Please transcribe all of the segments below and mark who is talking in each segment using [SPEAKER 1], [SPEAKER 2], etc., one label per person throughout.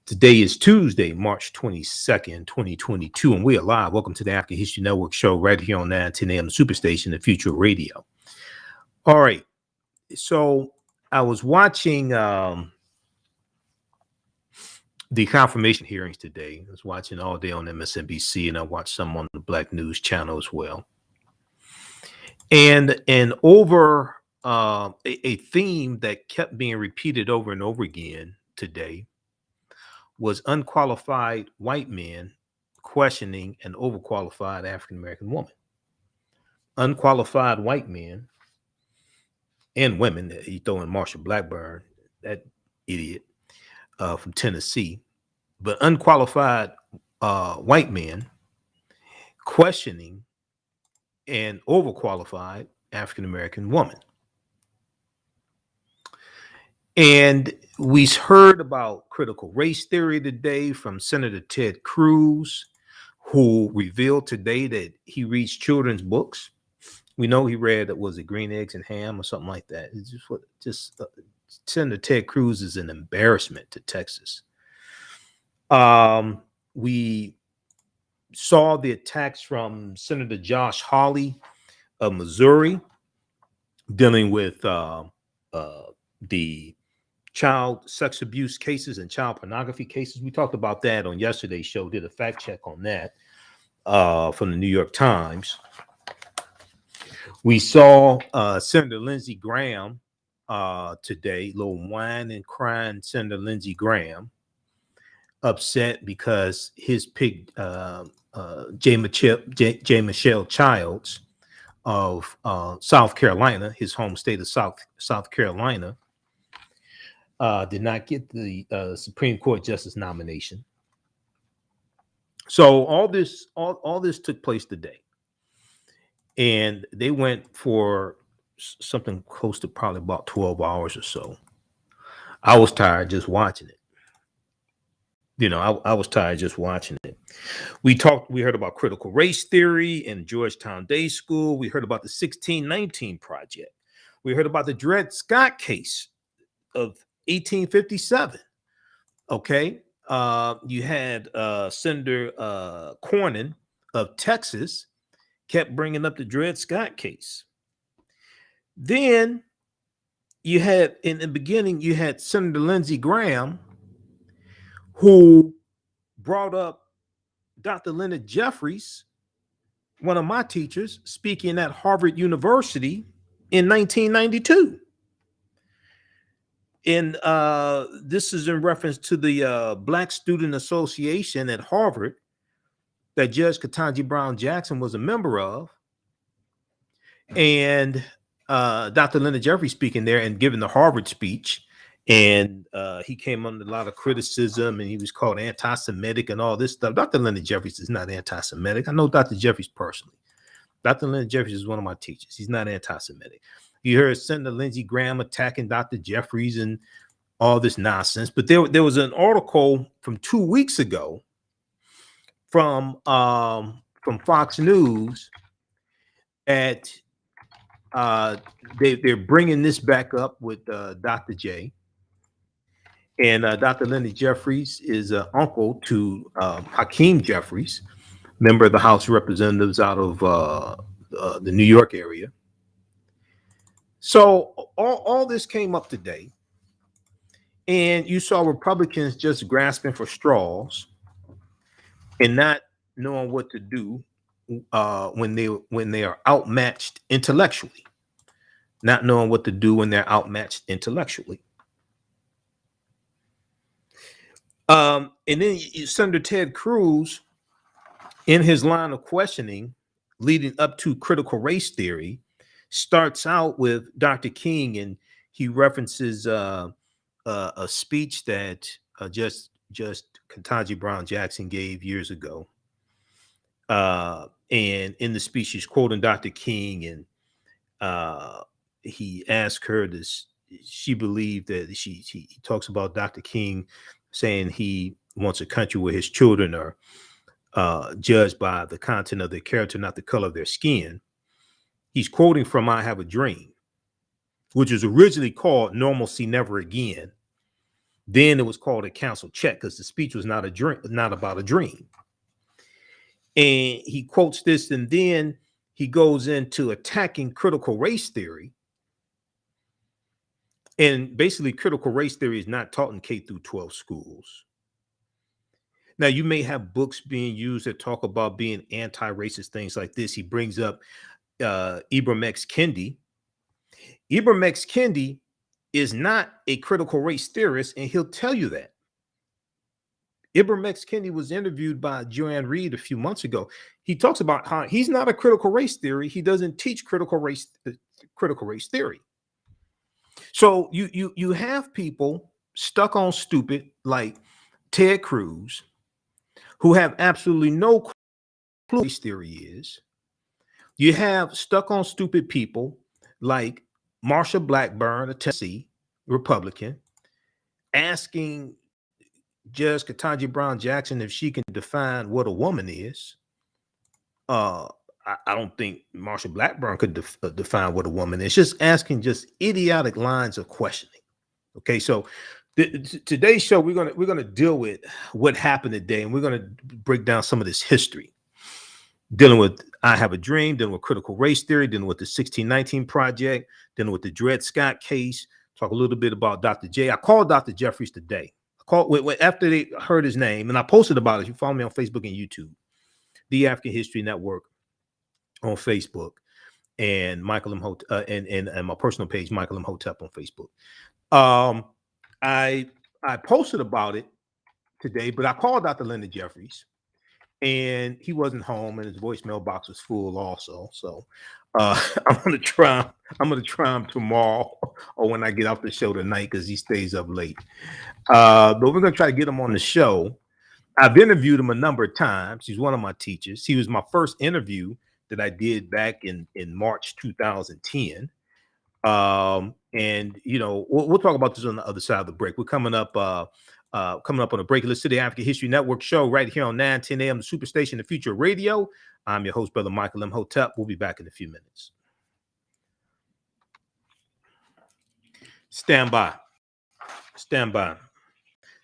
[SPEAKER 1] Today is Tuesday, March 22nd, 2022, and we are live. Welcome to the African History Network show right here on 910 AM Superstation, the Future Radio. All right, so I was watching the confirmation hearings today. I was watching all day on MSNBC, and I watched some on the Black News Channel as well. And over a theme that kept being repeated over and over again today was unqualified white men questioning an overqualified African-American woman. Unqualified white men and women, you throw in Marsha Blackburn, that idiot from Tennessee, but unqualified white men questioning an overqualified African-American woman. And we heard about critical race theory today from Senator Ted Cruz, who revealed today that he reads children's books. We know he read, was it Green Eggs and Ham or something like that? It's just Senator Ted Cruz is an embarrassment to Texas. We saw the attacks from Senator Josh Hawley of Missouri dealing with the child sex abuse cases and child pornography cases. We talked about that on yesterday's show, did a fact check on that from the New York Times. We saw Senator Lindsey Graham today, little whine and crying Senator Lindsey Graham, upset because his pig, J. Michelle Childs of South Carolina, his home state of South Carolina, did not get the Supreme Court justice nomination. So all this took place today, and they went for something close to probably about 12 hours or so. I was tired just watching it. I was tired just watching it. We heard about critical race theory in Georgetown Day School. We heard about the 1619 Project. We heard about the Dred Scott case of 1857. Okay. You had Senator Cornyn of Texas kept bringing up the Dred Scott case. Then you had, in the beginning, you had Senator Lindsey Graham, who brought up Dr. Leonard Jeffries, one of my teachers, speaking at Harvard University in 1992. And this is in reference to the Black Student Association at Harvard that Judge Ketanji Brown Jackson was a member of. And Dr. Leonard Jeffries speaking there and giving the Harvard speech. And he came under a lot of criticism, and he was called anti-Semitic and all this stuff. Dr. Leonard Jeffries is not anti-Semitic. I know Dr. Jeffries personally. Dr. Leonard Jeffries is one of my teachers. He's not anti-Semitic. You heard Senator Lindsey Graham attacking Dr. Jeffries and all this nonsense. But there was an article from 2 weeks ago from Fox News that they're bringing this back up with Dr. J. And Dr. Leonard Jeffries is uncle to Hakeem Jeffries, member of the House of Representatives out of the New York area. So all this came up today, and you saw Republicans just grasping for straws and not knowing what to do when they are outmatched intellectually, not knowing what to do when they're outmatched intellectually. And then Senator Ted Cruz, in his line of questioning leading up to critical race theory, starts out with Dr. King, and he references a speech that just Ketanji Brown Jackson gave years ago. And in the speech, he's quoting Dr. King, and he asked her this. She believed that he talks about Dr. King saying he wants a country where his children are judged by the content of their character, not the color of their skin. He's quoting from I Have a Dream, which was originally called Normalcy Never Again. Then it was called a council check because the speech was not a dream, not about a dream. And he quotes this, and then he goes into attacking critical race theory. And basically, critical race theory is not taught in K through 12 schools. Now, you may have books being used that talk about being anti-racist, things like this. He brings up Ibram X. Kendi. Ibram X. Kendi is not a critical race theorist, and he'll tell you that. Ibram X. Kendi was interviewed by Joanne Reed a few months ago. He talks about how he's not a critical race theory. He doesn't teach critical race theory. So you have people stuck on stupid like Ted Cruz who have absolutely no clue what race theory is. You have stuck on stupid people like Marsha Blackburn, a Tennessee Republican, asking Judge Ketanji Brown Jackson if she can define what a woman is. I don't think Marsha Blackburn could define what a woman is. Just asking just idiotic lines of questioning. Okay, so today's show we're gonna deal with what happened today, and we're gonna break down some of this history, dealing with I Have a Dream, dealing with critical race theory, dealing with the 1619 Project, dealing with the Dred Scott case. Talk a little bit about Dr. J. I called Dr. Jeffries today. I called after they heard his name, and I posted about it. You follow me on Facebook and YouTube, the African History Network on Facebook, and Michael Imhotep, and my personal page, Michael Imhotep on Facebook. I posted about it today, but I called Dr. Linda Jeffries, and he wasn't home, and his voicemail box was full also. So I'm gonna try him tomorrow or when I get off the show tonight because he stays up late. But we're gonna try to get him on the show. I've interviewed him a number of times. He's one of my teachers. He was my first interview that I did back in March 2010. And we'll talk about this on the other side of the break. We're coming up on a break. Listen to the African History Network show right here on 910 a.m. the Superstation, the Future Radio. I'm your host, Brother Michael Imhotep. We'll be back in a few minutes. Stand by.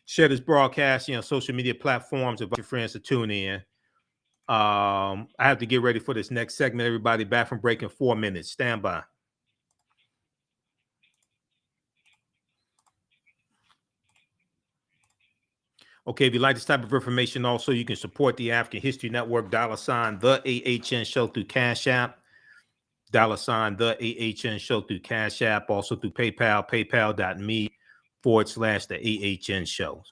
[SPEAKER 1] Share this broadcast on social media platforms. Invite your friends to tune in. I have to get ready for this next segment. Everybody, back from break in 4 minutes. Stand by. Okay, if you like this type of information, also you can support the African History Network, $ the AHN show through Cash App, $ the AHN show through Cash App, also through PayPal, paypal.me / the AHN show.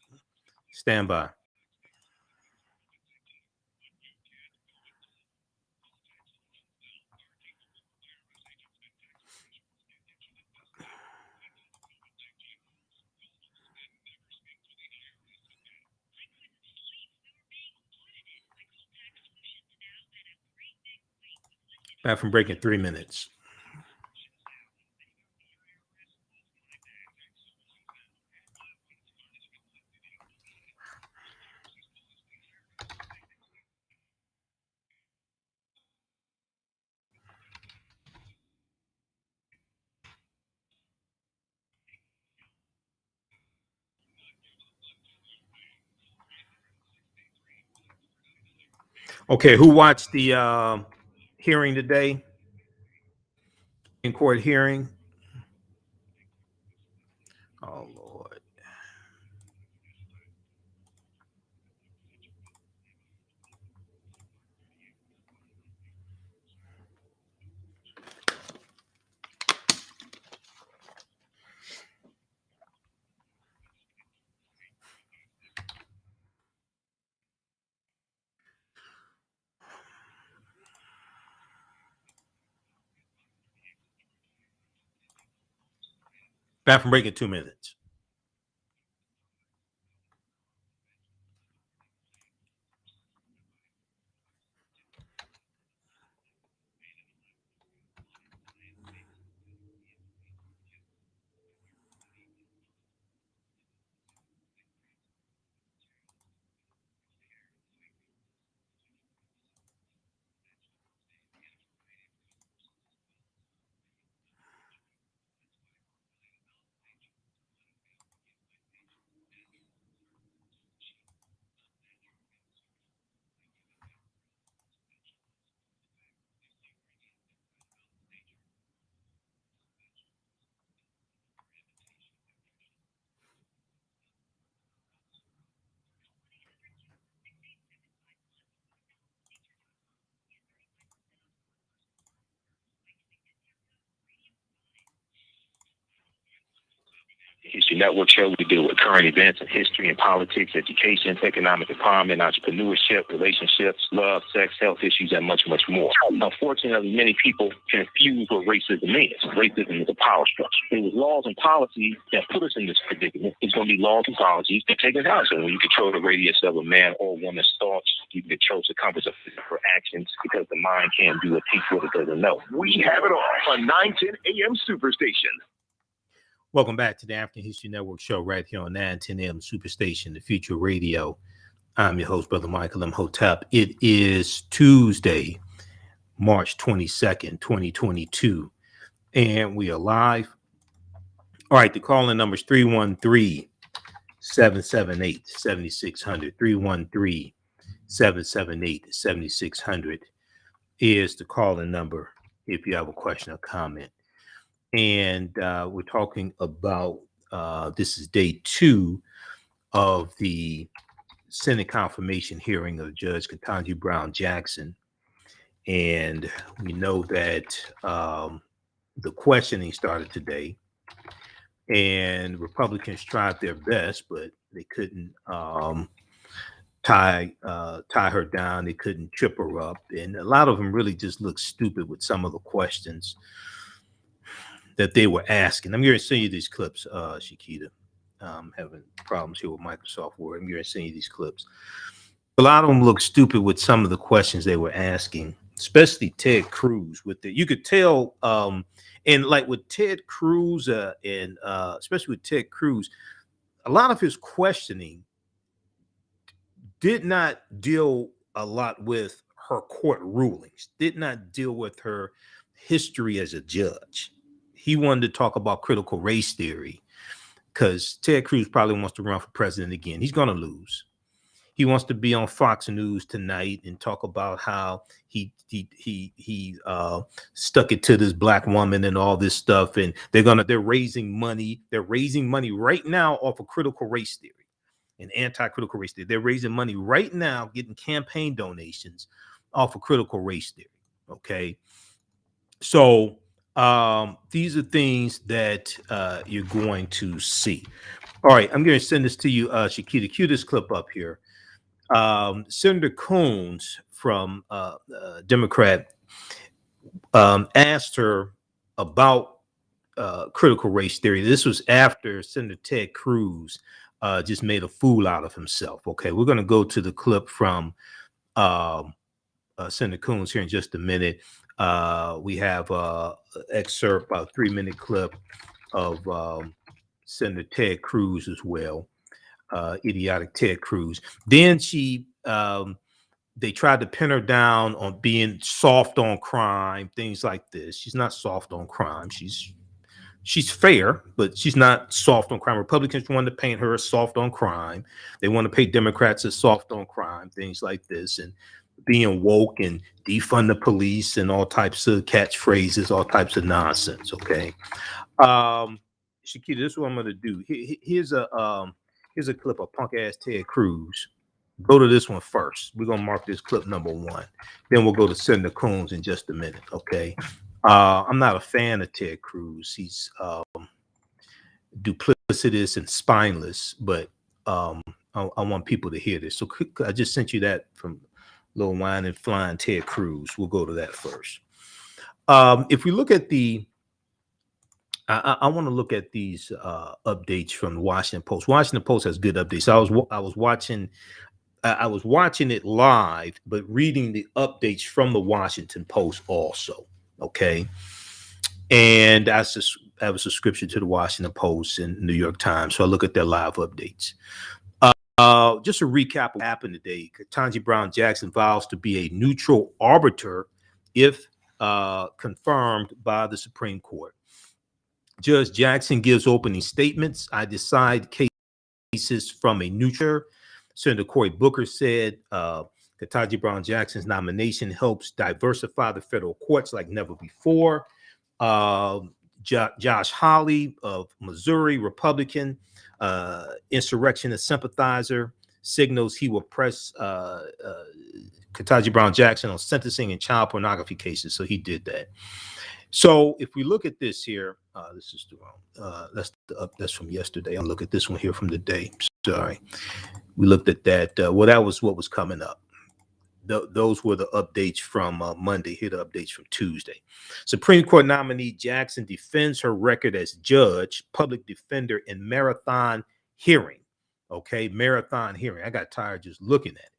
[SPEAKER 1] Stand by. Back from break in 3 minutes. Okay, who watched the hearing today? In court hearing? Oh, Lord. Back from break in 2 minutes.
[SPEAKER 2] History Network show. We deal with current events in history and politics, education, economic empowerment, entrepreneurship, relationships, love, sex, health issues, and much, much more. Unfortunately, many people confuse what racism is. Racism is a power structure. It was laws and policies that put us in this predicament. It's going to be laws and policies that take us out. So when you control the radius of a man or woman's thoughts, you can control the compass of her actions, because the mind can't do a piece what it doesn't know.
[SPEAKER 3] We have it all on 910 AM Superstation.
[SPEAKER 1] Welcome back to the African History Network show right here on 910 AM Superstation, the Future Radio. I'm your host, Brother Michael Imhotep. It is Tuesday, March 22nd, 2022, and we are live. All right, the call-in number is 313-778-7600. 313-778-7600 is the call-in number if you have a question or comment. And we're talking about, this is day 2 of the Senate confirmation hearing of Judge Ketanji Brown Jackson. And we know that the questioning started today, and Republicans tried their best, but they couldn't tie her down. They couldn't trip her up. And a lot of them really just look stupid with some of the questions that they were asking. I'm going to send you these clips, Shakita. Having problems here with Microsoft Word. I'm going to send you these clips. A lot of them look stupid with some of the questions they were asking, especially Ted Cruz. You could tell, and like with Ted Cruz, and especially with Ted Cruz, a lot of his questioning did not deal a lot with her court rulings, did not deal with her history as a judge. He wanted to talk about critical race theory because Ted Cruz probably wants to run for president again. He's going to lose. He wants to be on Fox News tonight and talk about how he stuck it to this black woman and all this stuff. And they're raising money. They're raising money right now off of critical race theory and anti-critical race theory. They're raising money right now, getting campaign donations off of critical race theory. Okay. So these are things that you're going to see. All right, I'm going to send this to you, Shakita. Cue this clip up here. Senator Coons from Democrat asked her about critical race theory. This was after Senator Ted Cruz just made a fool out of himself. Okay, we're going to go to the clip from Senator Coons here in just a minute. We have an excerpt, about a 3-minute clip of Senator Ted Cruz as well, idiotic Ted Cruz. Then they tried to pin her down on being soft on crime, things like this. She's not soft on crime. She's fair, but she's not soft on crime. Republicans want to paint her as soft on crime. They want to paint Democrats as soft on crime, things like this, and being woke and defund the police and all types of catchphrases, all types of nonsense. Okay. Shakita, this is what I'm going to do. Here's a clip of punk ass Ted Cruz. Go to this one first. We're going to mark this clip number 1. Then we'll go to Senator Coons in just a minute. Okay. I'm not a fan of Ted Cruz. He's duplicitous and spineless, but I want people to hear this. So I just sent you that from Lil Wine and Flying Ted Cruz. We'll go to that first. If we look at I want to look at these updates from the Washington Post. Washington Post has good updates. I was watching it live, but reading the updates from the Washington Post also. Okay, and I have a subscription to the Washington Post and New York Times, so I look at their live updates. Just a recap of what happened today. Ketanji Brown Jackson vows to be a neutral arbiter if confirmed by the Supreme Court. Judge Jackson gives opening statements. I decide cases from a neutral. Senator Cory Booker said Ketanji Brown Jackson's nomination helps diversify the federal courts like never before. Josh Hawley of Missouri, Republican, insurrectionist sympathizer, signals he will press Ketanji Brown Jackson on sentencing and child pornography cases. So he did that. So if we look at this here, this is the wrong. Let's That's from yesterday. I'll look at this one here from the day. Sorry. We looked at that. Well, that was what was coming up. Those were the updates from Monday. Here are the updates from Tuesday. Supreme Court nominee Jackson defends her record as judge, public defender in marathon hearing. Okay, marathon hearing. I got tired just looking at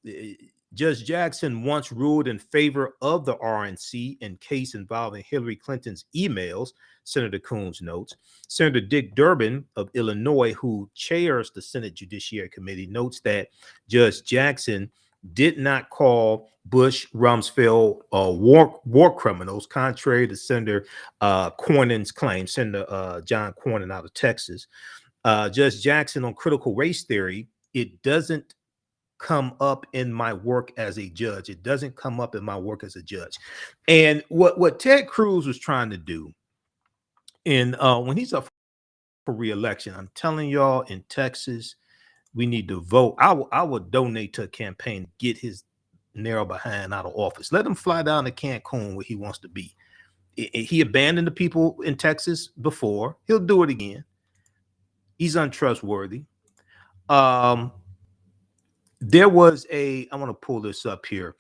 [SPEAKER 1] it. Judge Jackson once ruled in favor of the RNC in case involving Hillary Clinton's emails, Senator Coons notes. Senator Dick Durbin of Illinois, who chairs the Senate Judiciary Committee, notes that Judge Jackson did not call Bush, Rumsfeld, war criminals, contrary to Senator Cornyn's claim, Senator John Cornyn out of Texas. Judge Jackson on critical race theory, it doesn't come up in my work as a judge. It doesn't come up in my work as a judge. And what Ted Cruz was trying to do when he's up for re-election, I'm telling y'all, in Texas, we need to vote. I would donate to a campaign to get his narrow behind out of office. Let him fly down to Cancun where he wants to be. He abandoned the people in Texas before. He'll do it again. He's untrustworthy. There was I want to pull this up here.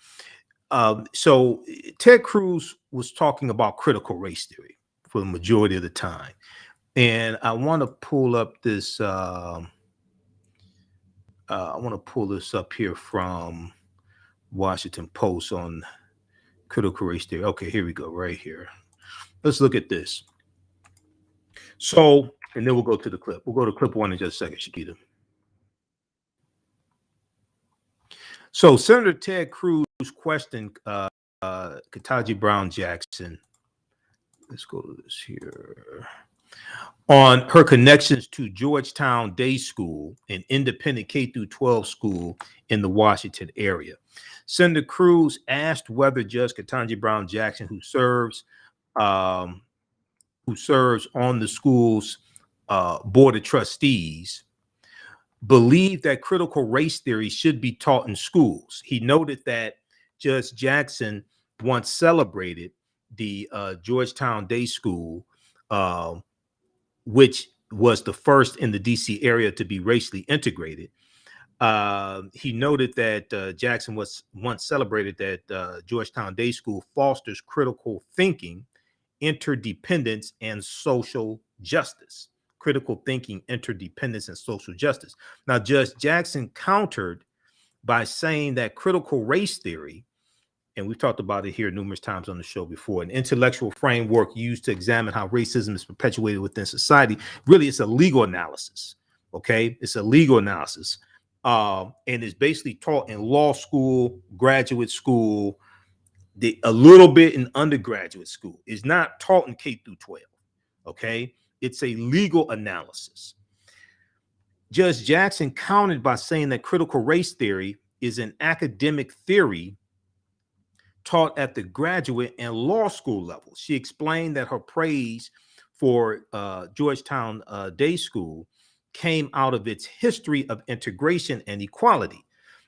[SPEAKER 1] So Ted Cruz was talking about critical race theory for the majority of the time. And I want to pull up this. I want to pull this up here from Washington Post on critical race theory. Okay, here we go, right here. Let's look at this. So, and then we'll go to the clip. We'll go to clip one in just a second, Shakita. So Senator Ted Cruz questioned Ketanji Brown Jackson. Let's go to this here. On her connections to Georgetown Day School, an independent K-12 school in the Washington area. Senator Cruz asked whether Judge Ketanji Brown Jackson, who serves on the school's board of trustees, believed that critical race theory should be taught in schools. He noted that Judge Jackson once celebrated the Georgetown Day School, which was the first in the DC area to be racially integrated. He noted that Jackson was once celebrated that Georgetown Day School fosters critical thinking, interdependence, and social justice. Critical thinking, interdependence, and social justice. Now, Judge Jackson countered by saying that critical race theory, and we've talked about it here numerous times on the show before, an intellectual framework used to examine how racism is perpetuated within society. Really, it's a legal analysis. Okay, it's a legal analysis, and it's basically taught in law school, graduate school, a little bit in undergraduate school. It's not taught in K through 12. Okay. It's a legal analysis. Judge Jackson countered by saying that critical race theory is an academic theory taught at the graduate and law school level. She explained that her praise for Georgetown Day School came out of its history of integration and equality.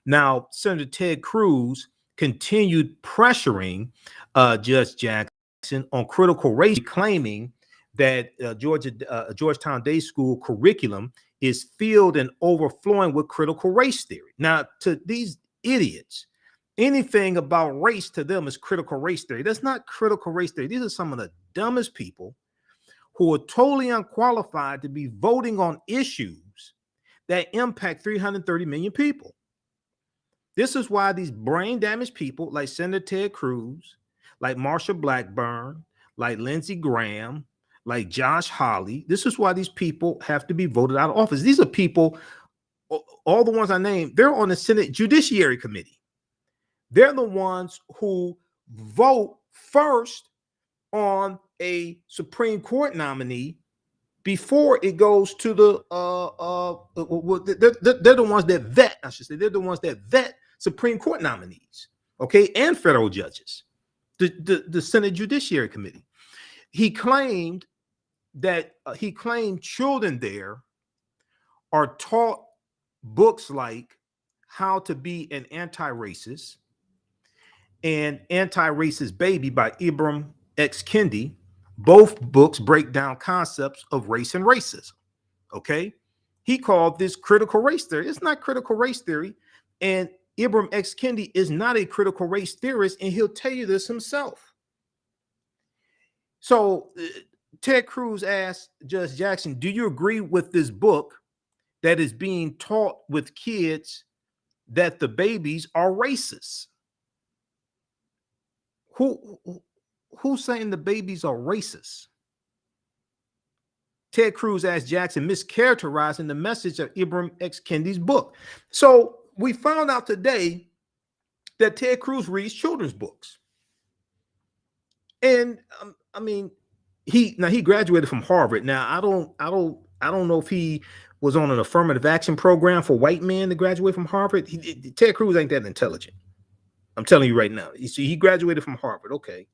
[SPEAKER 1] Now, Senator Ted Cruz continued pressuring Judge Jackson on critical race, claiming that Georgetown Day School curriculum is filled and overflowing with critical race theory. Now, to these idiots, anything about race to them is critical race theory. That's not critical race theory. These are some of the dumbest people who are totally unqualified to be voting on issues that impact 330 million people. This is why these brain damaged people like Senator Ted Cruz, like Marsha Blackburn, like Lindsey Graham, like Josh Hawley, this is why these people have to be voted out of office. These are people, all the ones I named, they're on the Senate Judiciary Committee. They're the ones who vote first on a Supreme Court nominee before it goes to the they're the ones that vet, I should say, they're the ones that vet Supreme Court nominees, okay, and federal judges, the Senate Judiciary Committee. He claimed that children there are taught books like How to Be an Anti-Racist and Anti-Racist Baby by Ibram X. Kendi, Both books break down concepts of race and racism. Okay. He called this critical race theory. It's not critical race theory. And Ibram X. Kendi is not a critical race theorist, and he'll tell you this himself. So Ted Cruz asked Judge Jackson, do you agree with this book that is being taught with kids that the babies are racist? Who's saying the babies are racist? Ted Cruz asked Jackson, mischaracterizing the message of Ibram X. Kendi's book. So we found out today that Ted Cruz reads children's books. And I mean, he graduated from Harvard. Now I don't know if he was on an affirmative action program for white men to graduate from Harvard. Ted Cruz ain't that intelligent. I'm telling you right now. You see, he graduated from Harvard. Okay.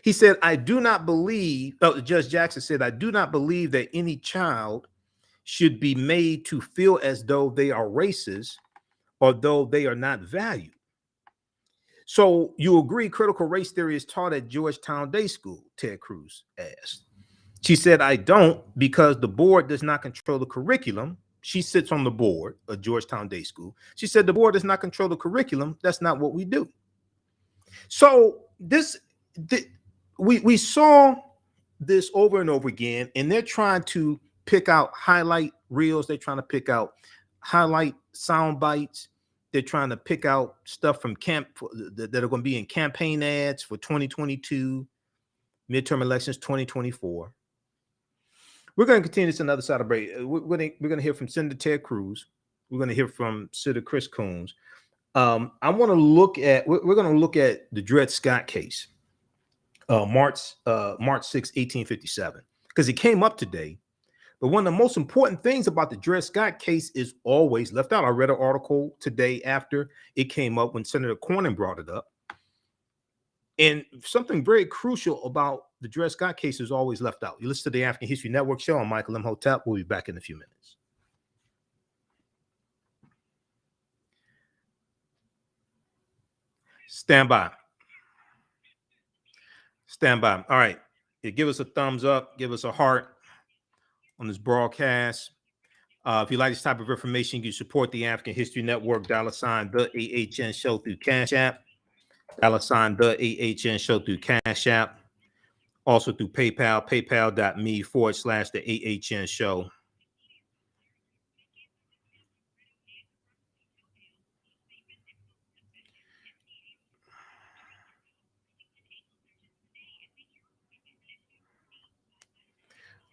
[SPEAKER 1] He said, I do not believe, Judge Jackson said, I do not believe that any child should be made to feel as though they are racist or though they are not valued. So you agree critical race theory is taught at Georgetown Day School? Ted Cruz asked. She said, I don't, because the board does not control the curriculum. She sits on the board of Georgetown Day School. She said, the board does not control the curriculum. That's not what we do. So we saw this over and over again, and they're trying to pick out highlight reels. They're trying to pick out highlight sound bites. They're trying to pick out stuff from camp that are going to be in campaign ads for 2022, midterm elections 2024. We're going to continue this another side of break. We're going to hear from Senator Ted Cruz. We're going to hear from Senator Chris Coons. I want to look at, we're going to look at the Dred Scott case, March 6, 1857, because it came up today. But one of the most important things about the Dred Scott case is always left out. I read an article today after it came up when Senator Cornyn brought it up. And something very crucial about the Dred Scott case is always left out. You listen to the African History Network show. I'm Michael Imhotep. We'll be back in a few minutes. Stand by. Stand by. All right. Yeah, give us a thumbs up. Give us a heart on this broadcast. If you like this type of information, you support the African History Network, $ the AHN show through Cash App, $ the AHN show through Cash App, also through PayPal, paypal.me/the AHN show.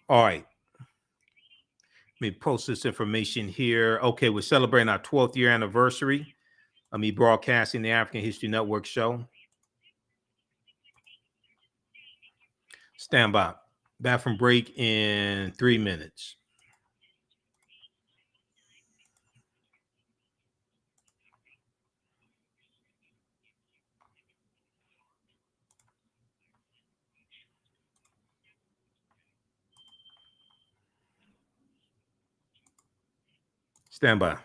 [SPEAKER 1] All right. Let me post this information here. Okay, we're celebrating our 12th year anniversary of me broadcasting the African History Network show. Stand by. Back from break in 3 minutes. Stand by.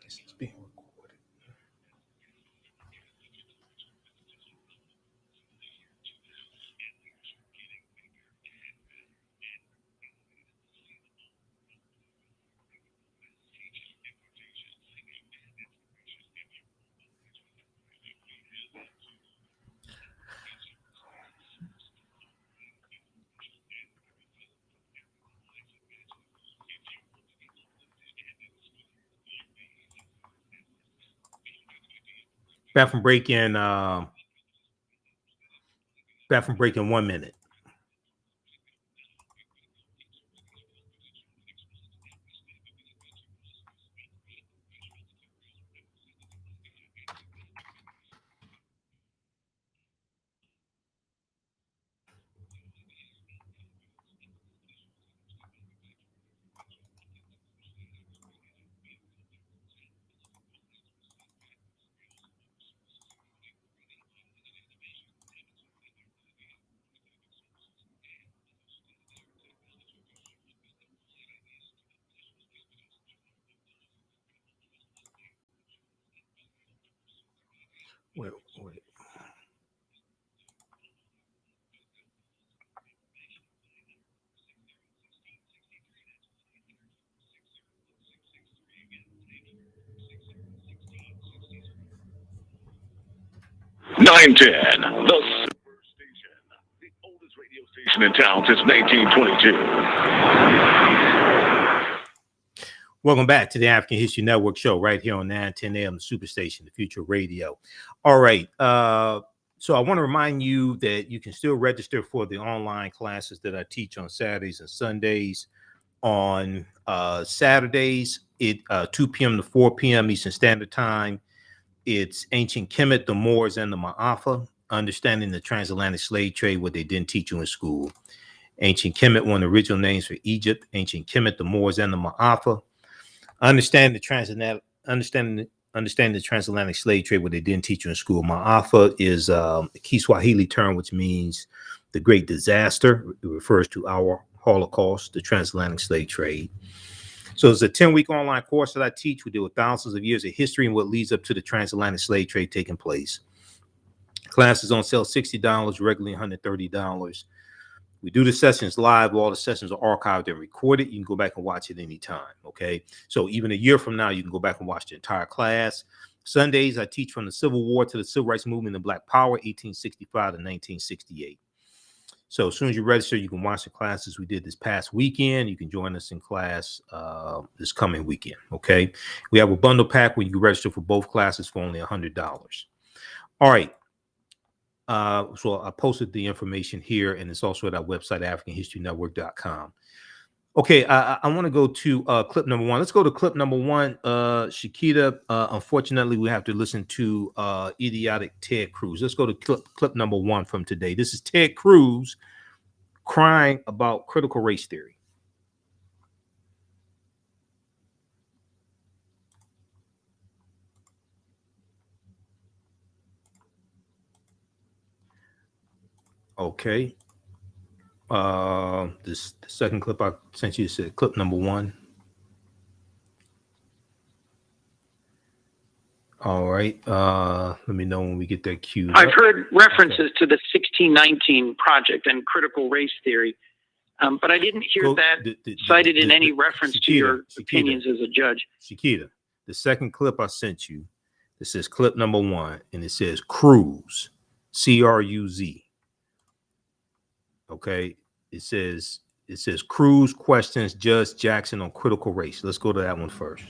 [SPEAKER 1] This is being recorded. Back from break in 1 minute. Wait.
[SPEAKER 3] Nine ten, the Super Station, the oldest radio station in town since 1922.
[SPEAKER 1] Welcome back to the African History Network show right here on 910 AM, the Superstation, the future radio. All right. So I want to remind you that you can still register for the online classes that I teach on Saturdays and Sundays. On Saturdays, 2 p.m. to 4 p.m. Eastern Standard Time. It's Ancient Kemet, the Moors, and the Maafa, understanding the transatlantic slave trade, what they didn't teach you in school. Ancient Kemet, one of the original names for Egypt. Ancient Kemet, the Moors, and the Maafa. Understanding the transatlantic slave trade, what they didn't teach you in school. Maafa is a Kiswahili term, which means the great disaster. It refers to our Holocaust, the transatlantic slave trade. So it's a 10-week online course that I teach. We deal with thousands of years of history and what leads up to the transatlantic slave trade taking place. Class is on sale $60, regularly $130. We do the sessions live. All the sessions are archived and recorded. You can go back and watch it anytime, okay? So even a year from now, you can go back and watch the entire class. Sundays, I teach from the Civil War to the Civil Rights Movement and Black Power, 1865 to 1968. So as soon as you register, you can watch the classes we did this past weekend. You can join us in class this coming weekend, okay? We have a bundle pack where you can register for both classes for only $100. All right. So I posted the information here, and it's also at our website, AfricanHistoryNetwork.com. Okay, I want to go to clip number one. Let's go to clip number one. Shakita, unfortunately, we have to listen to idiotic Ted Cruz. Let's go to clip number one from today. This is Ted Cruz crying about critical race theory. Okay. The second clip I sent you said clip number one. All right. Let me know when we get that queued
[SPEAKER 4] I've
[SPEAKER 1] up.
[SPEAKER 4] heard references to the 1619 project and critical race theory, but I didn't hear that cited in any reference to your opinions as a judge.
[SPEAKER 1] Shakita, the second clip I sent you, this is clip number one, and it says Cruz, C-R-U-Z. Okay, it says Cruz questions Judge Jackson on critical race. Let's go to that one first.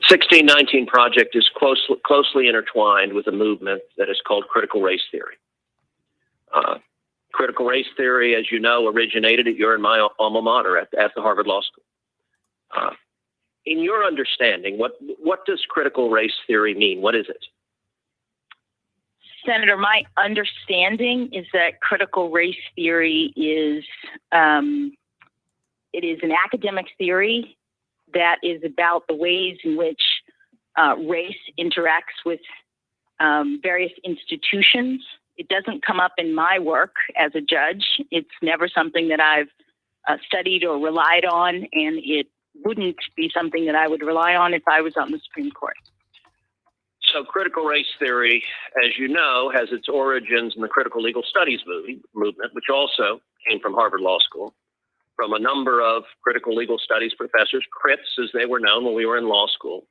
[SPEAKER 5] The 1619 project is closely intertwined with a movement that is called critical race theory. Critical race theory, as you know, originated at your and my alma mater at the Harvard Law School. In your understanding, what does critical race theory mean? What is it?
[SPEAKER 6] Senator, my understanding is that critical race theory is it is an academic theory that is about the ways in which race interacts with various institutions. It doesn't come up in my work as a judge. It's never something that I've studied or relied on, and it wouldn't be something that I would rely on if I was on the Supreme Court.
[SPEAKER 5] So critical race theory, as you know, has its origins in the critical legal studies movement, which also came from Harvard Law School, from a number of critical legal studies professors, crits as they were known when we were in law school,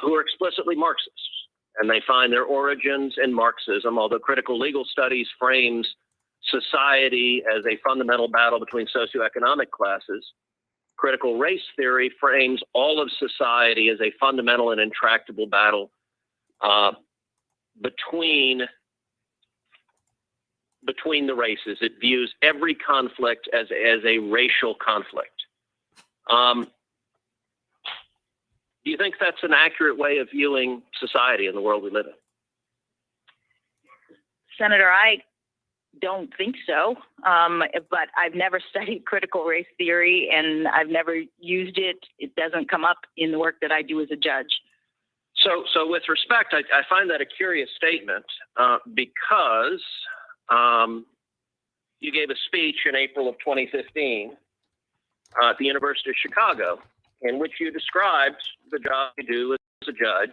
[SPEAKER 5] who are explicitly Marxists. And they find their origins in Marxism, although critical legal studies frames society as a fundamental battle between socioeconomic classes. Critical race theory frames all of society as a fundamental and intractable battle between the races. It views every conflict as a racial conflict. Do you think that's an accurate way of viewing society in the world we live in?
[SPEAKER 6] Senator, I don't think so, but I've never studied critical race theory, and I've never used it. It doesn't come up in the work that I do as a judge.
[SPEAKER 5] So with respect, I find that a curious statement because you gave a speech in April of 2015 at the University of Chicago, in which you described the job you do as a judge.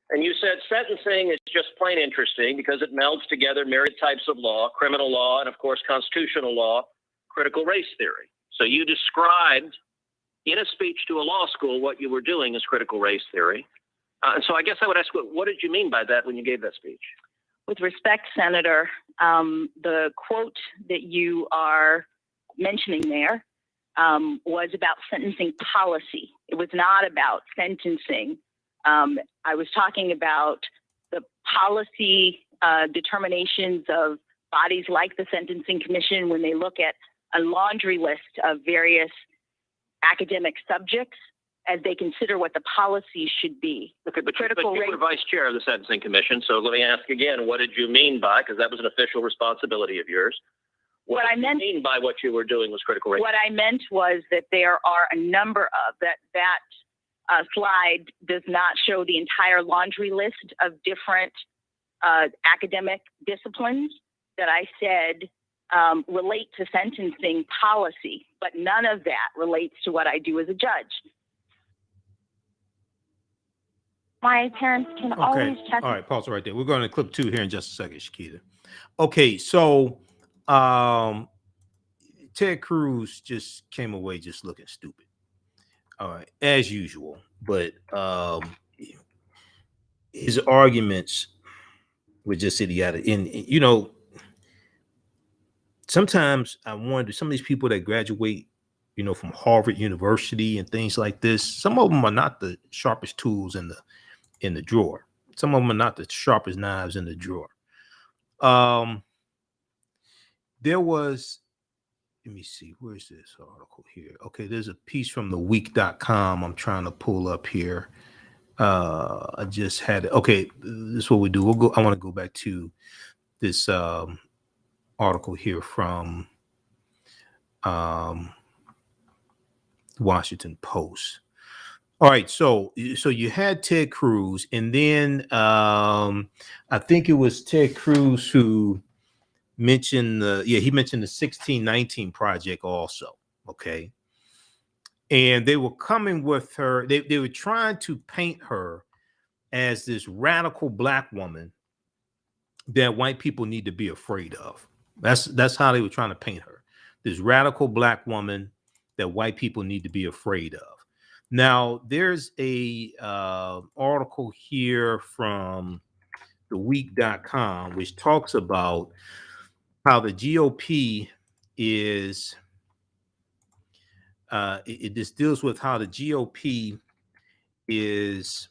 [SPEAKER 5] And you said sentencing is just plain interesting because it melds together myriad types of law, criminal law, and of course, constitutional law, critical race theory. So you described in a speech to a law school what you were doing as critical race theory. And so I guess I would ask, what did you mean by that when you gave that speech?
[SPEAKER 6] With respect, Senator, the quote that you are mentioning there was about sentencing policy. It was not about sentencing. I was talking about the policy determinations of bodies like the Sentencing Commission when they look at a laundry list of various academic subjects as they consider what the policy should be.
[SPEAKER 5] Okay, but you were vice chair of the Sentencing Commission, so let me ask again, what did you mean by, because that was an official responsibility of yours, what I meant by what you were doing was critical race?
[SPEAKER 6] What I meant was that there are a number of, that slide does not show the entire laundry list of different academic disciplines that I said relate to sentencing policy, but none of that relates to what I do as a judge. My parents can always check.
[SPEAKER 1] All right, pause right there. We're going to clip 2 here in just a second, Shakita. Okay, so Ted Cruz just came away just looking stupid. All right, as usual, but his arguments were just idiotic. And you know, sometimes I wonder, some of these people that graduate, you know, from Harvard University and things like this, some of them are not the sharpest tools in the drawer. Some of them are not the sharpest knives in the drawer. There was, let me see, where's this article here? Okay, there's a piece from theweek.com I'm trying to pull up here. I just had it. Okay, this is what we do. We'll go. I want to go back to this article here from Washington Post. All right, so you had Ted Cruz, and then I think it was Ted Cruz who mentioned he mentioned the 1619 project also. Okay, and they were coming with her. They were trying to paint her as this radical black woman that white people need to be afraid of. That's how they were trying to paint her. This radical black woman that white people need to be afraid of. Now, there's a article here from theweek.com which talks about how the GOP is this deals with how the GOP is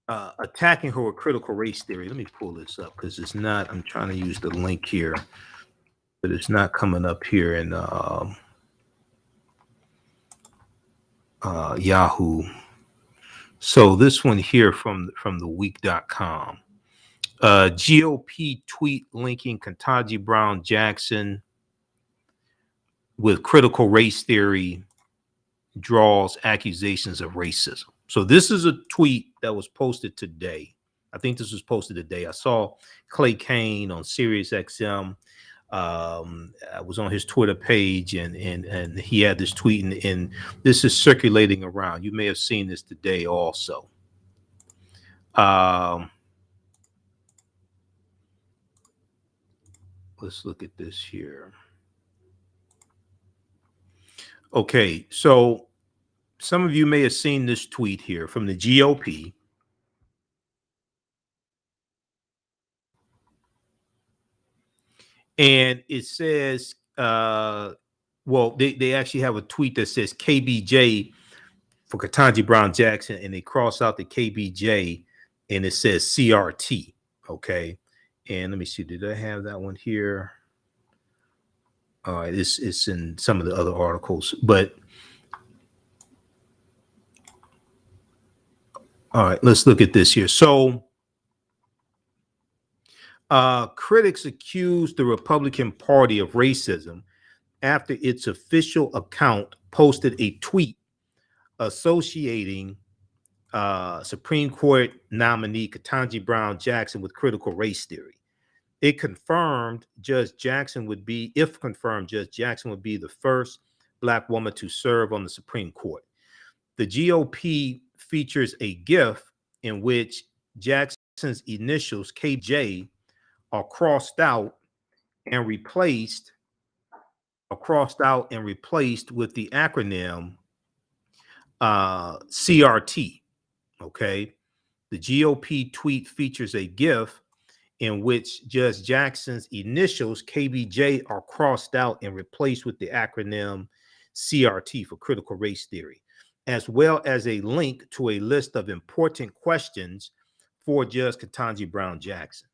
[SPEAKER 1] attacking her with critical race theory. Let me pull this up because it's not, I'm trying to use the link here, but it's not coming up here in Yahoo. So this one here from theweek.com. GOP tweet linking Ketanji Brown Jackson with critical race theory draws accusations of racism. So this is a tweet that was posted today. I think this was posted today. I saw Clay Kane on Sirius XM. I was on his Twitter page, and he had this tweet, and this is circulating around. You may have seen this today also. Let's look at this here. Okay, so some of you may have seen this tweet here from the GOP. And it says, well, they actually have a tweet that says KBJ for Ketanji Brown Jackson, and they cross out the KBJ and it says CRT. Okay. And let me see, did I have that one here? All right, it's in some of the other articles, but all right, let's look at this here. So critics accused the Republican Party of racism after its official account posted a tweet associating Supreme Court nominee Ketanji Brown Jackson with critical race theory. It confirmed Judge Jackson would be, if confirmed, Judge Jackson would be the first Black woman to serve on the Supreme Court. The GOP features a GIF in which Jackson's initials, KJ, are crossed out and replaced with the acronym CRT. Okay. The GOP tweet features a GIF in which Judge Jackson's initials, KBJ, are crossed out and replaced with the acronym CRT for critical race theory, as well as a link to a list of important questions for Judge Ketanji Brown Jackson.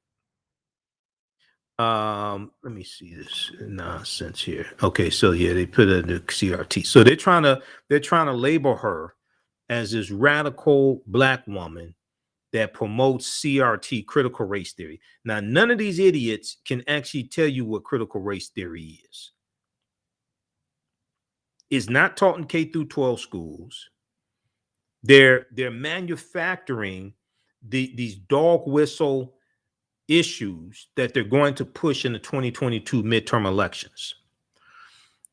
[SPEAKER 1] Let me see this nonsense here. Okay, so yeah, they put in the CRT. So they're trying to label her as this radical Black woman that promotes CRT, critical race theory. Now, none of these idiots can actually tell you what critical race theory is. It's not taught in K through 12 schools. They're manufacturing these dog whistle issues that they're going to push in the 2022 midterm elections.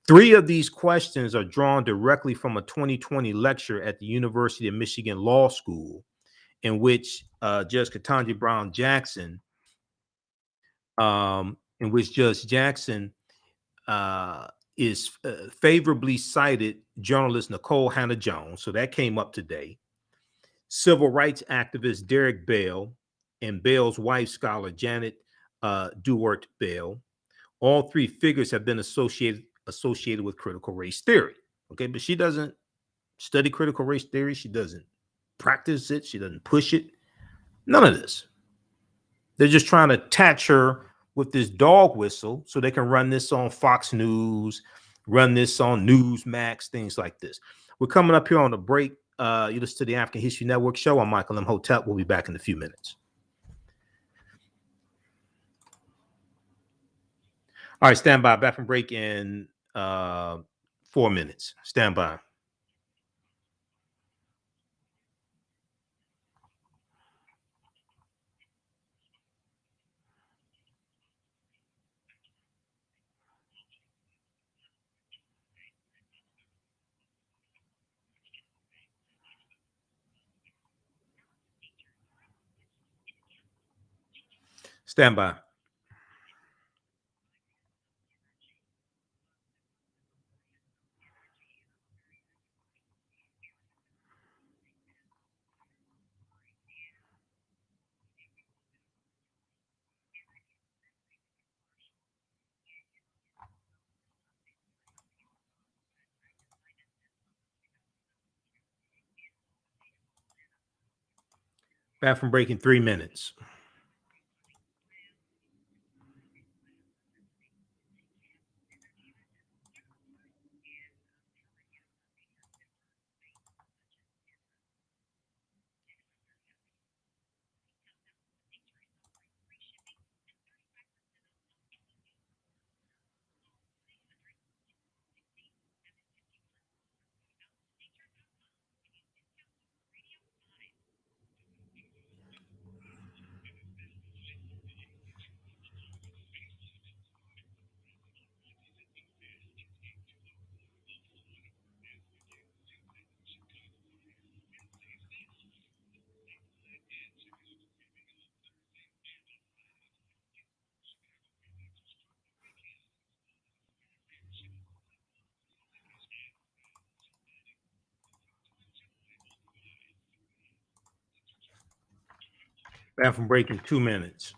[SPEAKER 1] 3 of these questions are drawn directly from a 2020 lecture at the University of Michigan Law School, in which Judge Ketanji Brown Jackson, is favorably cited journalist Nicole Hannah-Jones. So that came up today. Civil rights activist Derek Bell and Bell's wife, scholar Janet Dewart Bell. All 3 figures have been associated with critical race theory. Okay, but she doesn't study critical race theory. She doesn't practice it. She doesn't push it. None of this. They're just trying to attach her with this dog whistle so they can run this on Fox News, run this on Newsmax, things like this. We're coming up here on a break. You listen to the African History Network show. I'm Michael Imhotep. We'll be back in a few minutes. All right, stand by. Back from break in 4 minutes. Stand by. Stand by. Back from break in 3 minutes. Back from break in 2 minutes.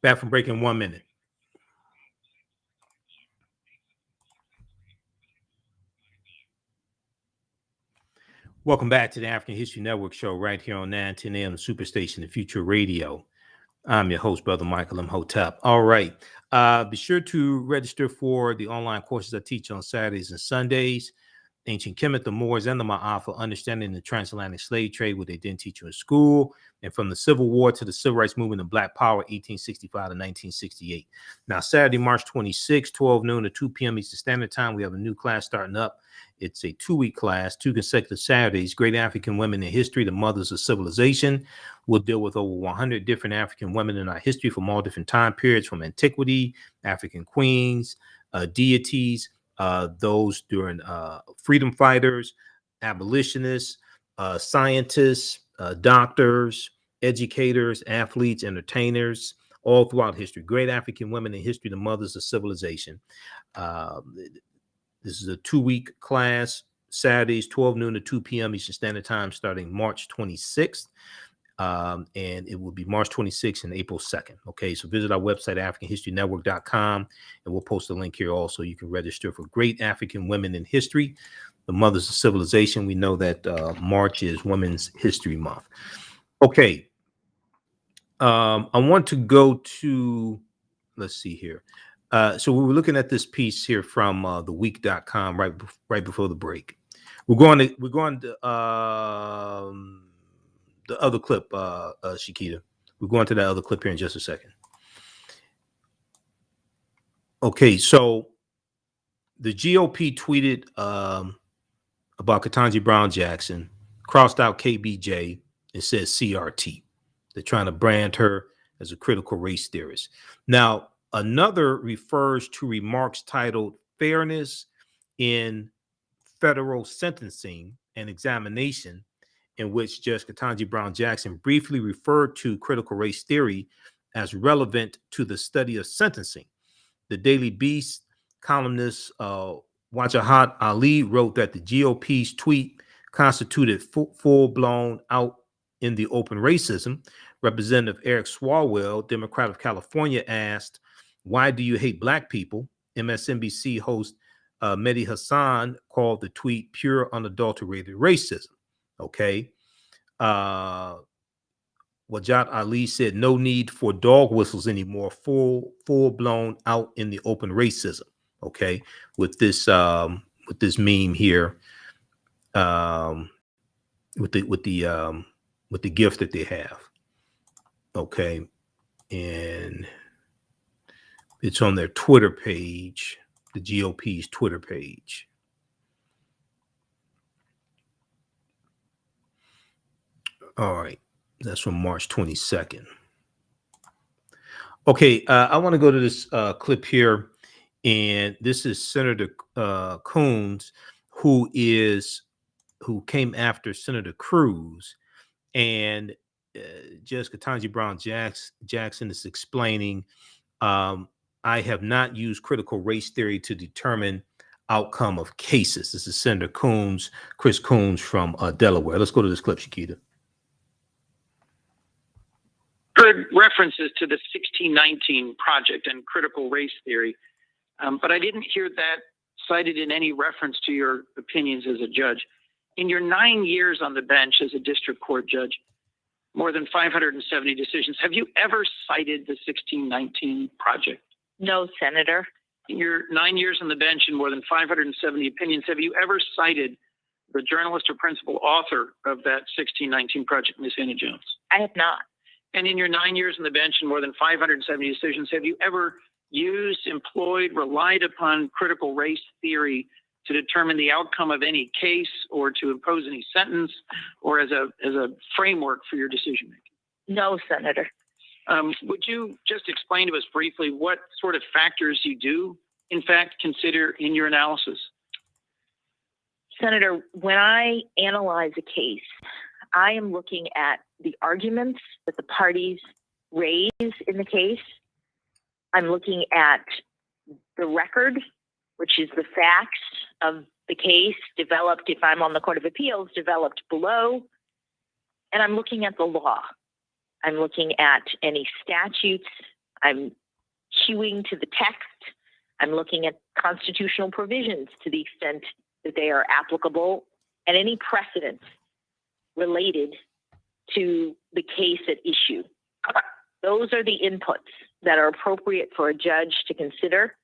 [SPEAKER 1] Back from break in 1 minute. Welcome back to the African History Network show right here on 910 AM, the Superstation, the Future Radio. I'm your host, Brother Michael Imhotep. All right. Be sure to register for the online courses I teach on Saturdays and Sundays. Ancient Kemet, the Moors, and the Maafa, understanding the transatlantic slave trade, what they didn't teach you in school, and from the Civil War to the Civil Rights Movement and Black Power, 1865 to 1968. Now, Saturday, March 26, 12 noon to 2 p.m. Eastern Standard Time, we have a new class starting up. It's a 2-week class, 2 consecutive Saturdays, Great African Women in History, the Mothers of Civilization. We'll deal with over 100 different African women in our history from all different time periods, from antiquity, African queens, deities, those during freedom fighters, abolitionists, scientists, doctors, educators, athletes, entertainers, all throughout history. Great African women in history, the Mothers of Civilization. This is a 2-week class, Saturdays, 12 noon to 2 p.m. Eastern Standard Time, starting March 26th. And it will be March 26th and April 2nd. Okay, so visit our website, AfricanHistoryNetwork.com, and we'll post a link here also. You can register for Great African Women in History, the Mothers of Civilization. We know that March is Women's History Month. Okay, I want to go to, let's see here. So we were looking at this piece here from theweek.com right before the break. We're going to the other clip, Shakita. We're going to that other clip here in just a second. Okay, so the GOP tweeted about Ketanji Brown Jackson, crossed out KBJ, and said CRT. They're trying to brand her as a critical race theorist. Now, another refers to remarks titled Fairness in Federal Sentencing and Examination, in which Judge Ketanji Brown Jackson briefly referred to critical race theory as relevant to the study of sentencing. The Daily Beast columnist Wajahat Ali wrote that the GOP's tweet constituted full-blown out in the open racism. Representative Eric Swalwell, Democrat of California, asked, "Why do you hate black people?" MSNBC host Mehdi Hassan called the tweet pure, unadulterated racism. Okay. Wajat Ali said no need for dog whistles anymore. Full-blown out in the open racism. Okay. With this meme here, with the gift that they have. Okay. And it's on their Twitter page, the GOP's Twitter page. All right. That's from March 22nd. Okay. I want to go to this clip here. And this is Senator Coons, who came after Senator Cruz. And Judge Ketanji Brown Jackson is explaining, I have not used critical race theory to determine outcome of cases. This is Senator Coons, Chris Coons from Delaware. Let's go to this clip, Shakita.
[SPEAKER 4] Heard references to the 1619 Project and critical race theory, but I didn't hear that cited in any reference to your opinions as a judge. In your 9 years on the bench as a district court judge, more than 570 decisions, have you ever cited the 1619 Project?
[SPEAKER 6] No, Senator.
[SPEAKER 4] In your 9 years on the bench and more than 570 opinions, have you ever cited the journalist or principal author of that 1619 Project, Ms. Hannah Jones?
[SPEAKER 6] I have not.
[SPEAKER 4] And in your 9 years on the bench and more than 570 decisions, have you ever used, employed, relied upon critical race theory to determine the outcome of any case or to impose any sentence or as a framework for your decision making?
[SPEAKER 6] No, Senator.
[SPEAKER 4] Would you just explain to us briefly what sort of factors you do, in fact, consider in your analysis?
[SPEAKER 6] Senator, when I analyze a case, I am looking at the arguments that the parties raise in the case. I'm looking at the record, which is the facts of the case developed, if I'm on the Court of Appeals, developed below. And I'm looking at the law. I'm looking at any statutes
[SPEAKER 7] I'm hewing to the text. I'm looking at constitutional provisions to the extent that they are applicable, and any precedents related to the case at issue. Those are the inputs that are appropriate for a judge to consider,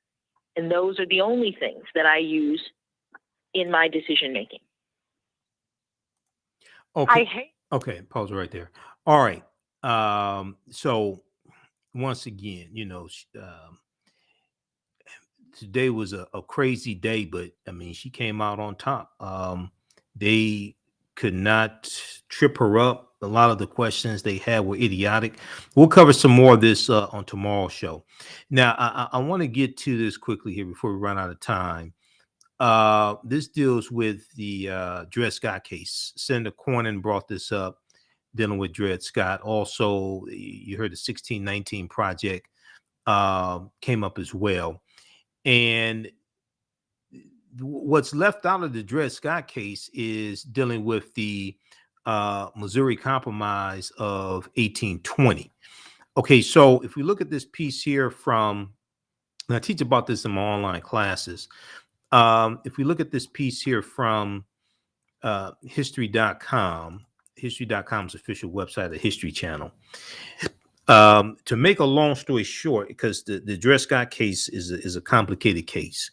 [SPEAKER 7] and those are the only things that I use in my decision making.
[SPEAKER 1] Okay. Okay, pause right there. All right. So once again, today was a crazy day, but I mean, she came out on top. They could not trip her up. A lot of the questions they had were idiotic. We'll cover some more of this on tomorrow's show. Now, I want to get to this quickly here before we run out of time. This deals with the Dred Scott case. Senator Cornyn brought this up, dealing with Dred Scott. Also, you heard the 1619 project came up as well. And what's left out of the Dred Scott case is dealing with the Missouri Compromise of 1820. Okay, so if we look at this piece here from, and I teach about this in my online classes. If we look at this piece here from history.com, history.com's official website, the History Channel. To make a long story short, because the Dred Scott case is a complicated case,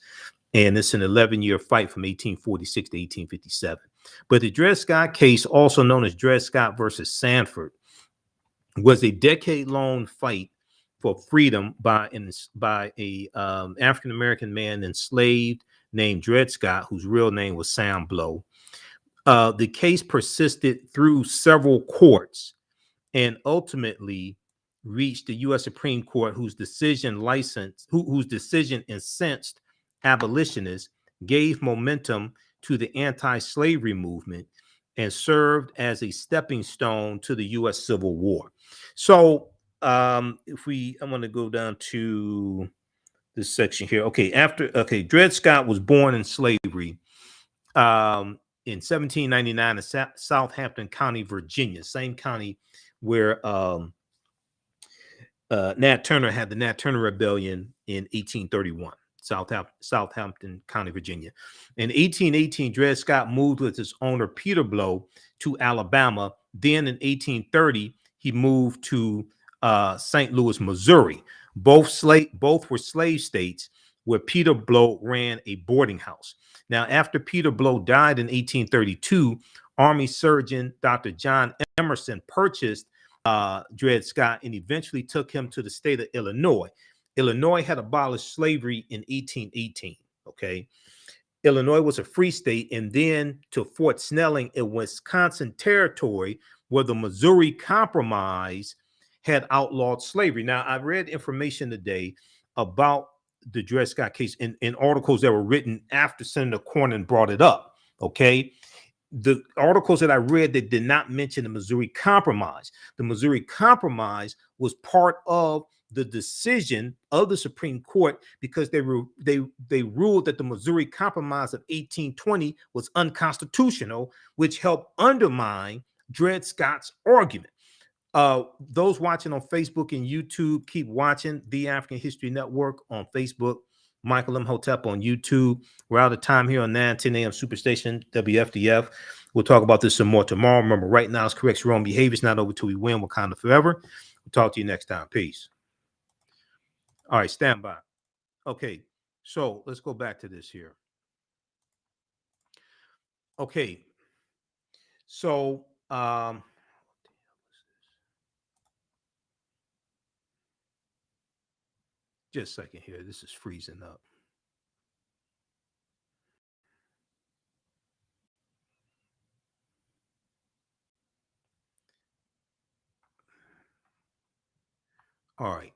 [SPEAKER 1] and it's an 11-year fight from 1846 to 1857. But the Dred Scott case, also known as Dred Scott versus Sanford, was a decade-long fight for freedom by a African-American man enslaved named Dred Scott, whose real name was Sam Blow. The case persisted through several courts and ultimately reached the U.S. Supreme Court, whose decision incensed abolitionists, gave momentum to the anti-slavery movement, and served as a stepping stone to the U.S. Civil War. So I'm going to go down to this section here. Okay, Dred Scott was born in slavery in 1799 in Southampton County, Virginia, same county where Nat Turner had the Nat Turner Rebellion in 1831. Southampton County, Virginia. In 1818, Dred Scott moved with his owner, Peter Blow, to Alabama. Then in 1830, he moved to St. Louis, Missouri. Both were slave states where Peter Blow ran a boarding house. Now, after Peter Blow died in 1832, Army Surgeon Dr. John Emerson purchased Dred Scott and eventually took him to the state of Illinois. Illinois had abolished slavery in 1818. Okay. Illinois was a free state, and then to Fort Snelling in Wisconsin Territory, where the Missouri Compromise had outlawed slavery. Now, I read information today about the Dred Scott case in articles that were written after Senator Cornyn brought it up. Okay. The articles that I read that did not mention the Missouri Compromise. The Missouri Compromise was part of the decision of the Supreme Court because they ruled that the Missouri Compromise of 1820 was unconstitutional, which helped undermine Dred Scott's argument. Those watching on Facebook and YouTube, keep watching The African History Network on Facebook, Michael Imhotep on YouTube. We're out of time here on 9:10 a.m. Superstation WFDF. We'll talk about this some more tomorrow. Remember, right now is correct your own behavior. It's not over till we win. Wakanda forever. We'll talk to you next time. Peace. All right, stand by. Okay, so let's go back to this here. Okay, so just a second here. This is freezing up. All right.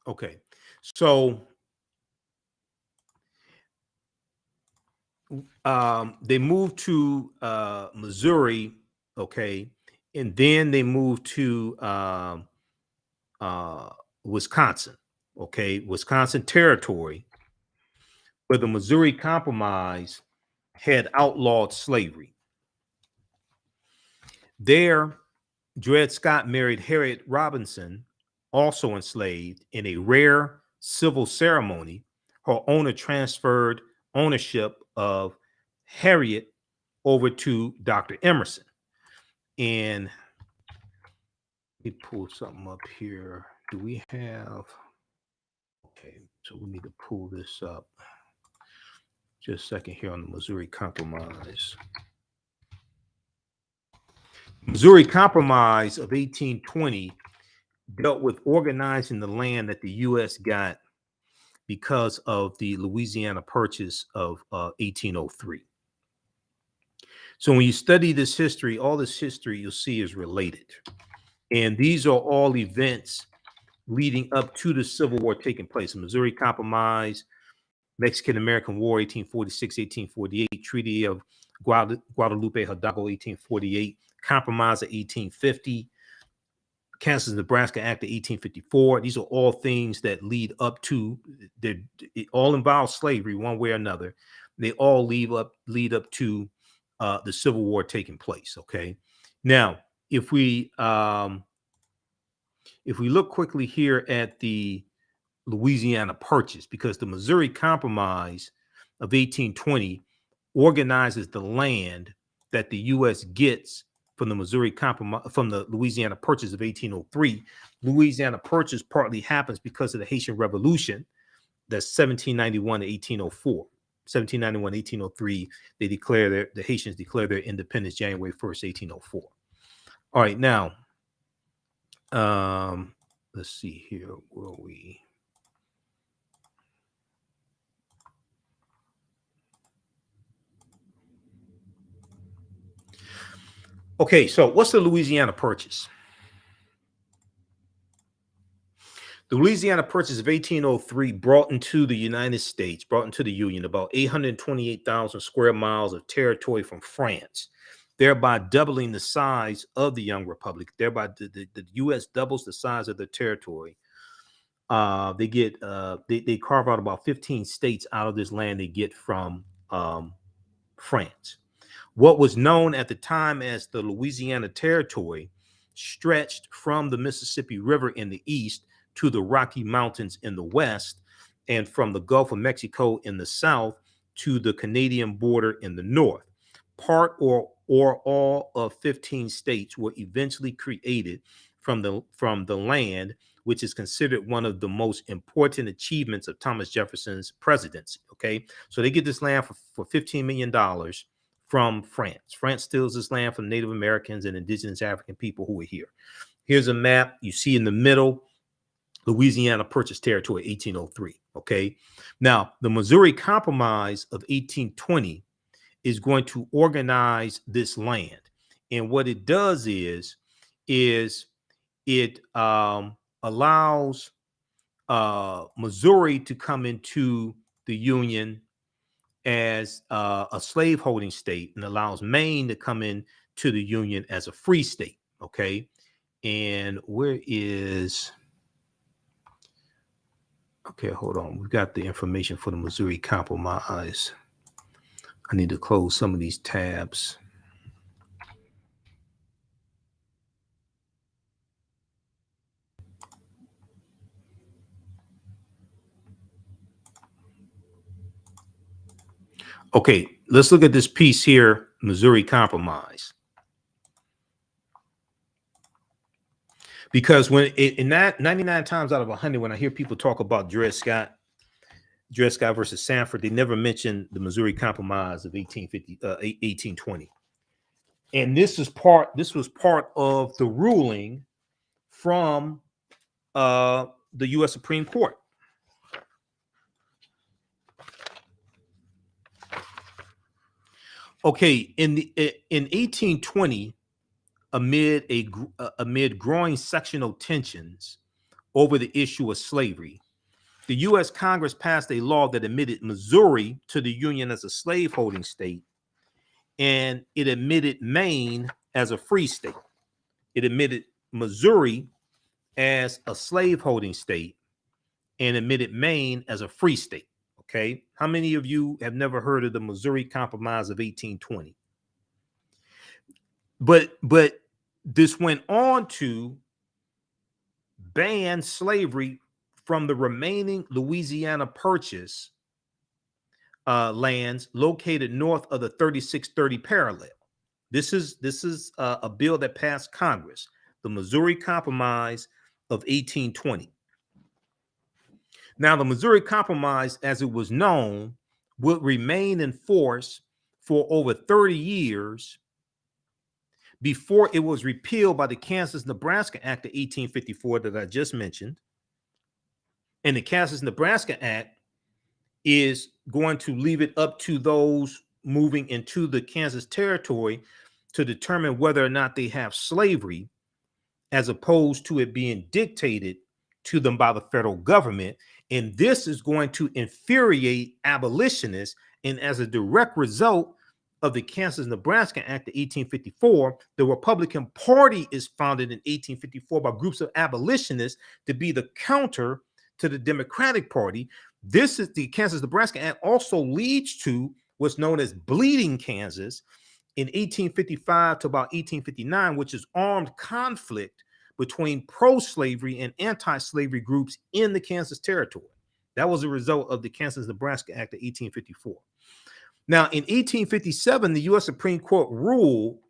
[SPEAKER 1] Okay, so they moved to Missouri, okay, and then they moved to Wisconsin, okay, Wisconsin Territory, where the Missouri Compromise had outlawed slavery. There, Dred Scott married Harriet Robinson, also enslaved, in a rare civil ceremony. Her owner transferred ownership of Harriet over to Dr. Emerson. And let me pull something up here. Do we have? Okay, so we need to pull this up. Just a second here on the Missouri Compromise. Missouri Compromise of 1820 dealt with organizing the land that the U.S. got because of the Louisiana Purchase of 1803. So when you study this history, all this history you'll see is related. And these are all events leading up to the Civil War taking place. The Missouri Compromise, Mexican-American War, 1846, 1848, Treaty of Guadalupe Hidalgo, 1848, Compromise of 1850, Kansas-Nebraska Act of 1854. These are all things that lead up to, it all involve slavery one way or another. They all lead up to the Civil War taking place. Okay. Now, if we look quickly here at the Louisiana Purchase, because the Missouri Compromise of 1820 organizes the land that the U.S. gets from the Missouri Compromise, from the Louisiana Purchase of 1803. Louisiana Purchase partly happens because of the Haitian Revolution. That's 1791 to 1804. 1791 1803, they declare the Haitians declare their independence January 1st, 1804. All right, now, let's see here. Where are we? Okay, so what's the Louisiana Purchase? The Louisiana Purchase of 1803 brought into the United States, brought into the Union, about 828,000 square miles of territory from France, thereby doubling the size of the young republic. Thereby, the U.S. doubles the size of the territory. They carve out about 15 states out of this land they get from France. What was known at the time as the Louisiana Territory stretched from the Mississippi River in the east to the Rocky Mountains in the west, and from the Gulf of Mexico in the south to the Canadian border in the north. Part or all of 15 states were eventually created from the land, which is considered one of the most important achievements of Thomas Jefferson's presidency. Okay, so they get this land for $15 million from France. France steals this land from Native Americans and indigenous African people who were here. Here's a map. You see in the middle, Louisiana Purchase Territory, 1803. Okay. Now, the Missouri Compromise of 1820 is going to organize this land. And what it does is it allows Missouri to come into the Union as a slaveholding state, and allows Maine to come in to the Union as a free state. Okay. And where is, okay, hold on. We've got the information for the Missouri Compromise. I need to close some of these tabs. Okay, let's look at this piece here, Missouri Compromise. Because when in that 99 times out of 100, when I hear people talk about Dred Scott versus Sanford, they never mention the Missouri Compromise of 1820. And this was part of the ruling from the U.S. Supreme Court. Okay, in 1820, amid growing sectional tensions over the issue of slavery, the U.S. Congress passed a law that admitted Missouri to the Union as a slaveholding state, and it admitted Maine as a free state. It admitted Missouri as a slaveholding state and admitted Maine as a free state. Okay, how many of you have never heard of the Missouri Compromise of 1820? But this went on to ban slavery from the remaining Louisiana Purchase lands located north of the 3630 parallel. This is a bill that passed Congress, the Missouri Compromise of 1820. Now, the Missouri Compromise, as it was known, would remain in force for over 30 years before it was repealed by the Kansas-Nebraska Act of 1854 that I just mentioned. And the Kansas-Nebraska Act is going to leave it up to those moving into the Kansas territory to determine whether or not they have slavery, as opposed to it being dictated to them by the federal government. And this is going to infuriate abolitionists. And as a direct result of the Kansas-Nebraska Act of 1854, the Republican Party is founded in 1854 by groups of abolitionists to be the counter to the Democratic Party. This is the Kansas-Nebraska Act also leads to what's known as Bleeding Kansas in 1855 to about 1859, which is armed conflict between pro-slavery and anti-slavery groups in the Kansas territory. That was a result of the Kansas-Nebraska Act of 1854. Now, in 1857, the U.S. Supreme Court ruled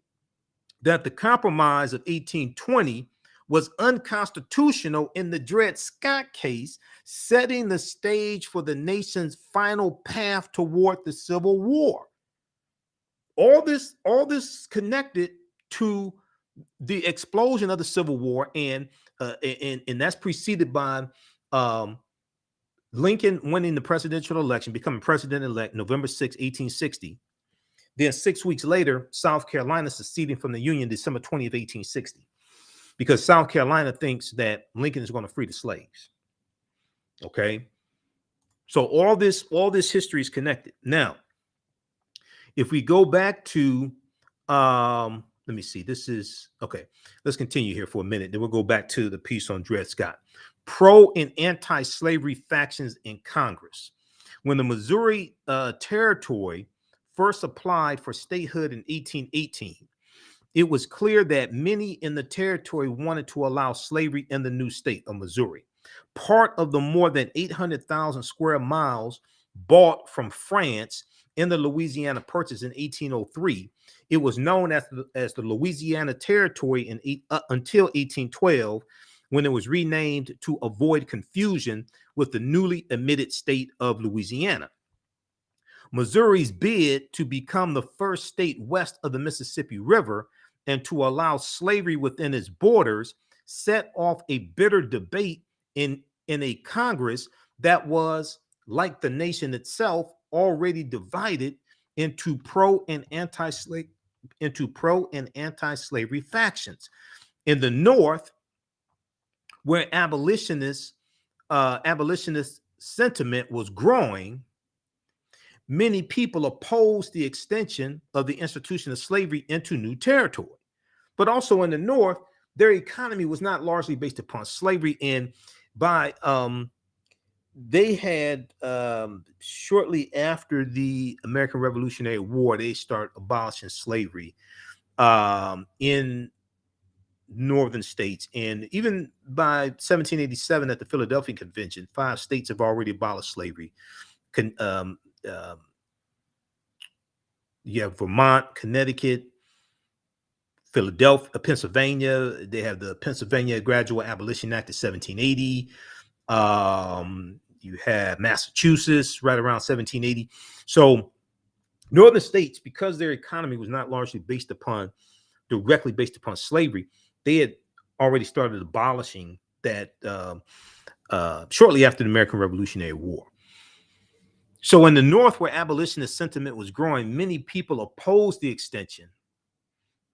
[SPEAKER 1] that the Compromise of 1820 was unconstitutional in the Dred Scott case, setting the stage for the nation's final path toward the Civil War. All this connected to the explosion of the Civil War, and that's preceded by Lincoln winning the presidential election, becoming president-elect November 6, 1860. Then 6 weeks later, South Carolina seceding from the Union December 20th, 1860, because South Carolina thinks that Lincoln is going to free the slaves. Okay, so all this history is connected. Now, if we go back to let me see, this is okay. Let's continue here for a minute. Then we'll go back to the piece on Dred Scott. Pro and anti-slavery factions in Congress. When the Missouri Territory first applied for statehood in 1818, it was clear that many in the territory wanted to allow slavery in the new state of Missouri. Part of the more than 800,000 square miles bought from France in the Louisiana Purchase in 1803, it was known as the Louisiana Territory until 1812, when it was renamed to avoid confusion with the newly admitted state of Louisiana. Missouri's bid to become the first state west of the Mississippi River and to allow slavery within its borders set off a bitter debate in a Congress that was, like the nation itself, already divided into pro and anti-slavery factions. In the North, where abolitionist sentiment was growing, many people opposed the extension of the institution of slavery into new territory. But also in the North, their economy was not largely based upon slavery. And by they had shortly after the American Revolutionary War, they start abolishing slavery in northern states. And even by 1787 at the Philadelphia Convention, 5 states have already abolished slavery. You have Vermont, Connecticut, Philadelphia, Pennsylvania. They have the Pennsylvania Gradual Abolition Act of 1780. You have Massachusetts right around 1780. So northern states, because their economy was not largely directly based upon slavery, they had already started abolishing that shortly after the American Revolutionary War. So in the North, where abolitionist sentiment was growing, many people opposed the extension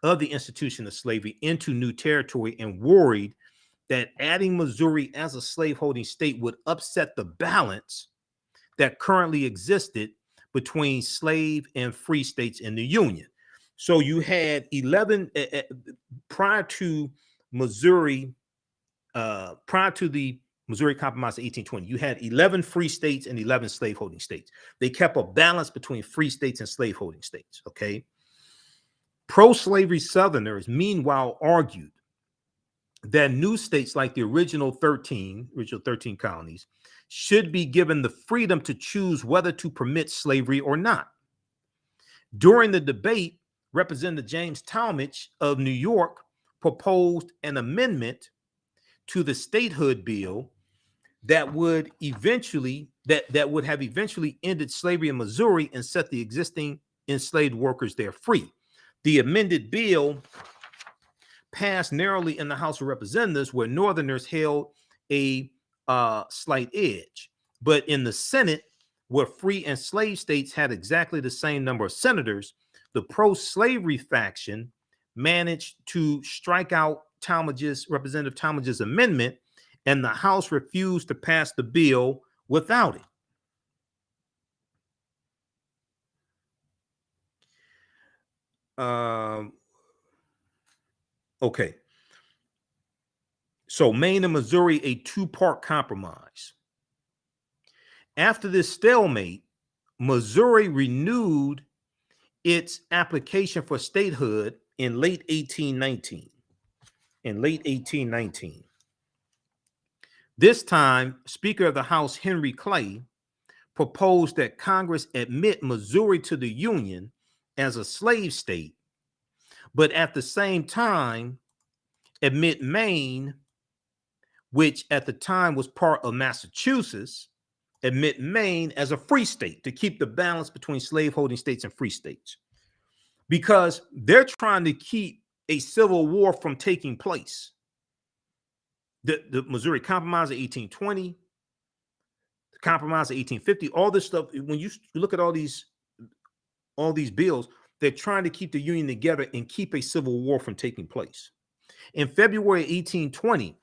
[SPEAKER 1] of the institution of slavery into new territory and worried that adding Missouri as a slaveholding state would upset the balance that currently existed between slave and free states in the Union. So you had 11 prior to Missouri, prior to the Missouri Compromise of 1820, you had 11 free states and 11 slaveholding states. They kept a balance between free states and slaveholding states, okay? Pro-slavery Southerners, meanwhile, argued that new states like the original 13 colonies should be given the freedom to choose whether to permit slavery or not. During the debate, Representative James Talmadge of New York proposed an amendment to the statehood bill that would have eventually ended slavery in Missouri and set the existing enslaved workers there free. The amended bill passed narrowly in the House of Representatives, where Northerners held a slight edge. But in the Senate, where free and slave states had exactly the same number of senators, the pro-slavery faction managed to strike out Representative Talmadge's amendment, and the House refused to pass the bill without it. Okay. So Maine and Missouri, a two-part compromise. After this stalemate, Missouri renewed its application for statehood in late 1819. This time, Speaker of the House Henry Clay proposed that Congress admit Missouri to the Union as a slave state, but at the same time admit Maine, which at the time was part of Massachusetts, admit Maine as a free state to keep the balance between slaveholding states and free states, because they're trying to keep a civil war from taking place. The Missouri Compromise of 1820, the Compromise of 1850, all this stuff. When you look at all these bills, they're trying to keep the Union together and keep a civil war from taking place. In February 1820,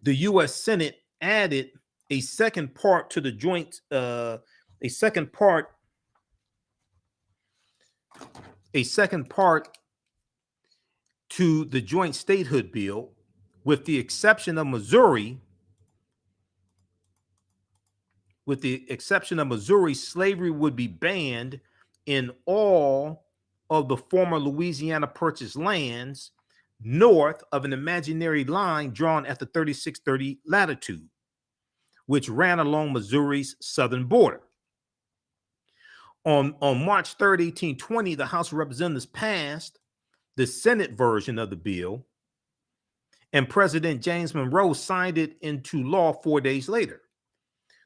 [SPEAKER 1] the U.S. Senate added a second part to the joint, a second part to the joint statehood bill, with the exception of Missouri. With the exception of Missouri, slavery would be banned in all of the former Louisiana Purchase lands north of an imaginary line drawn at the 3630 latitude, which ran along Missouri's southern border. On March 3rd, 1820, the House of Representatives passed the Senate version of the bill, and President James Monroe signed it into law 4 days later.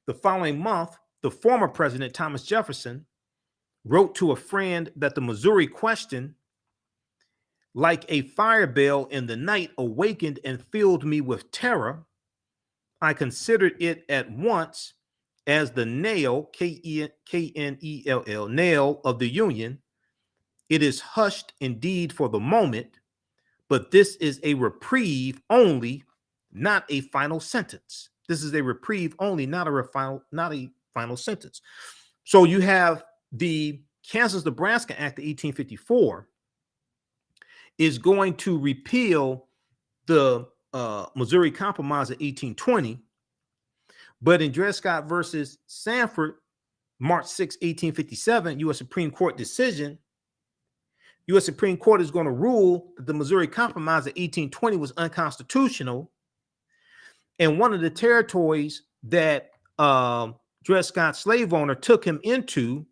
[SPEAKER 1] The following month, the former president, Thomas Jefferson, wrote to a friend that the Missouri question, like a fire bell in the night, awakened and filled me with terror. I considered it at once as the nail, K-N-E-L-L, nail of the Union. It is hushed indeed for the moment, but this is a reprieve only, not a final sentence. This is a reprieve only, not a final sentence. So you have the Kansas-Nebraska Act of 1854 is going to repeal the Missouri Compromise of 1820, but in Dred Scott versus Sanford, March 6, 1857, U.S. Supreme Court decision, U.S. Supreme Court is going to rule that the Missouri Compromise of 1820 was unconstitutional. And one of the territories that Dred Scott's slave owner took him into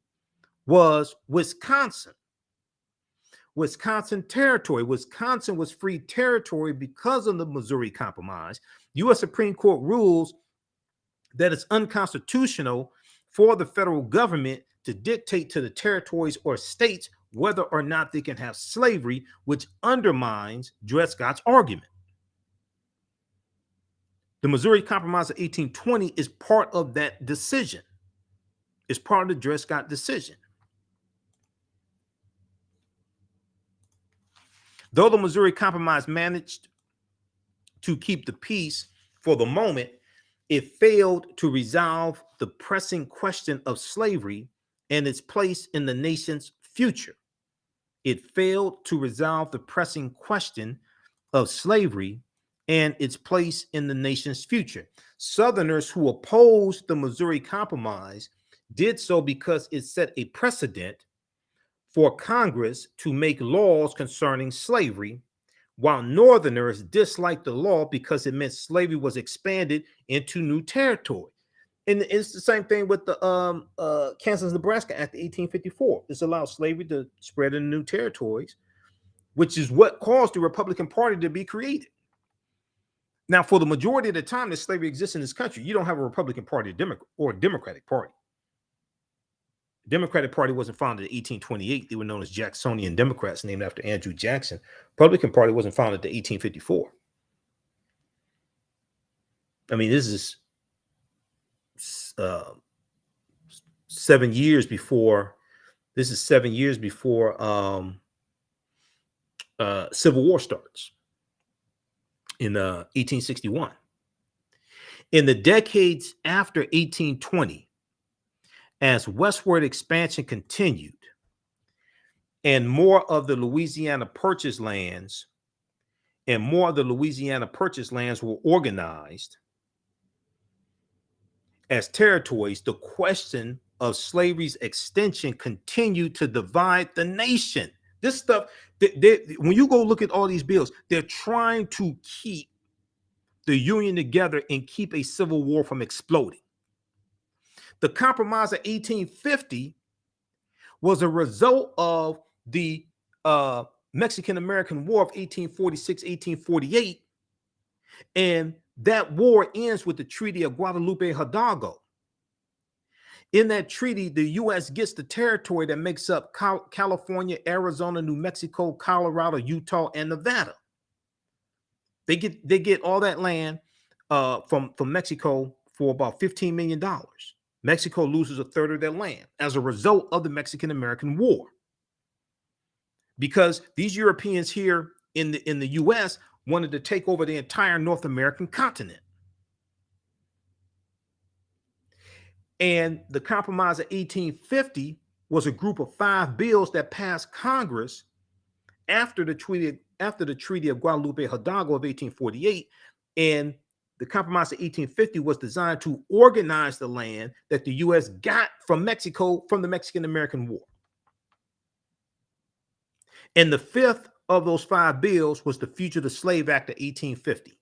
[SPEAKER 1] was Wisconsin. Wisconsin territory. Wisconsin was free territory because of the Missouri Compromise. U.S. Supreme Court rules that it's unconstitutional for the federal government to dictate to the territories or states whether or not they can have slavery, which undermines Dred Scott's argument. The Missouri Compromise of 1820 is part of that decision. It's part of the Dred Scott decision. Though the Missouri Compromise managed to keep the peace for the moment, it failed to resolve the pressing question of slavery and its place in the nation's future. It failed to resolve the pressing question of slavery and its place in the nation's future. Southerners who opposed the Missouri Compromise did so because it set a precedent for Congress to make laws concerning slavery, while Northerners disliked the law because it meant slavery was expanded into new territory. And it's the same thing with the Kansas-Nebraska Act of 1854. This allowed slavery to spread in new territories, which is what caused the Republican Party to be created. Now, for the majority of the time that slavery exists in this country, you don't have a Republican Party or a Democratic Party. The Democratic Party wasn't founded in 1828. They were known as Jacksonian Democrats, named after Andrew Jackson. Republican Party wasn't founded until 1854. I mean, this is 7 years before. This is 7 years before Civil War starts in 1861. In the decades after 1820, as westward expansion continued and more of the Louisiana Purchase lands were organized as territories, the question of slavery's extension continued to divide the nation. This stuff, when you go look at all these bills, they're trying to keep the Union together and keep a civil war from exploding. The Compromise of 1850 was a result of the Mexican-American War of 1846-1848, and that war ends with the Treaty of Guadalupe Hidalgo. In that treaty, the U.S. gets the territory that makes up California, Arizona, New Mexico, Colorado, Utah, and Nevada. They get all that land from Mexico for about $15 million. Mexico loses a third of their land as a result of the Mexican-American War, because these Europeans here in the U.S. wanted to take over the entire North American continent. And the Compromise of 1850 was a group of 5 bills that passed Congress after the Treaty of Guadalupe Hidalgo of 1848. And the Compromise of 1850 was designed to organize the land that the U.S. got from Mexico from the Mexican-American War. And the 5th of those 5 bills was the Fugitive Slave Act of 1850,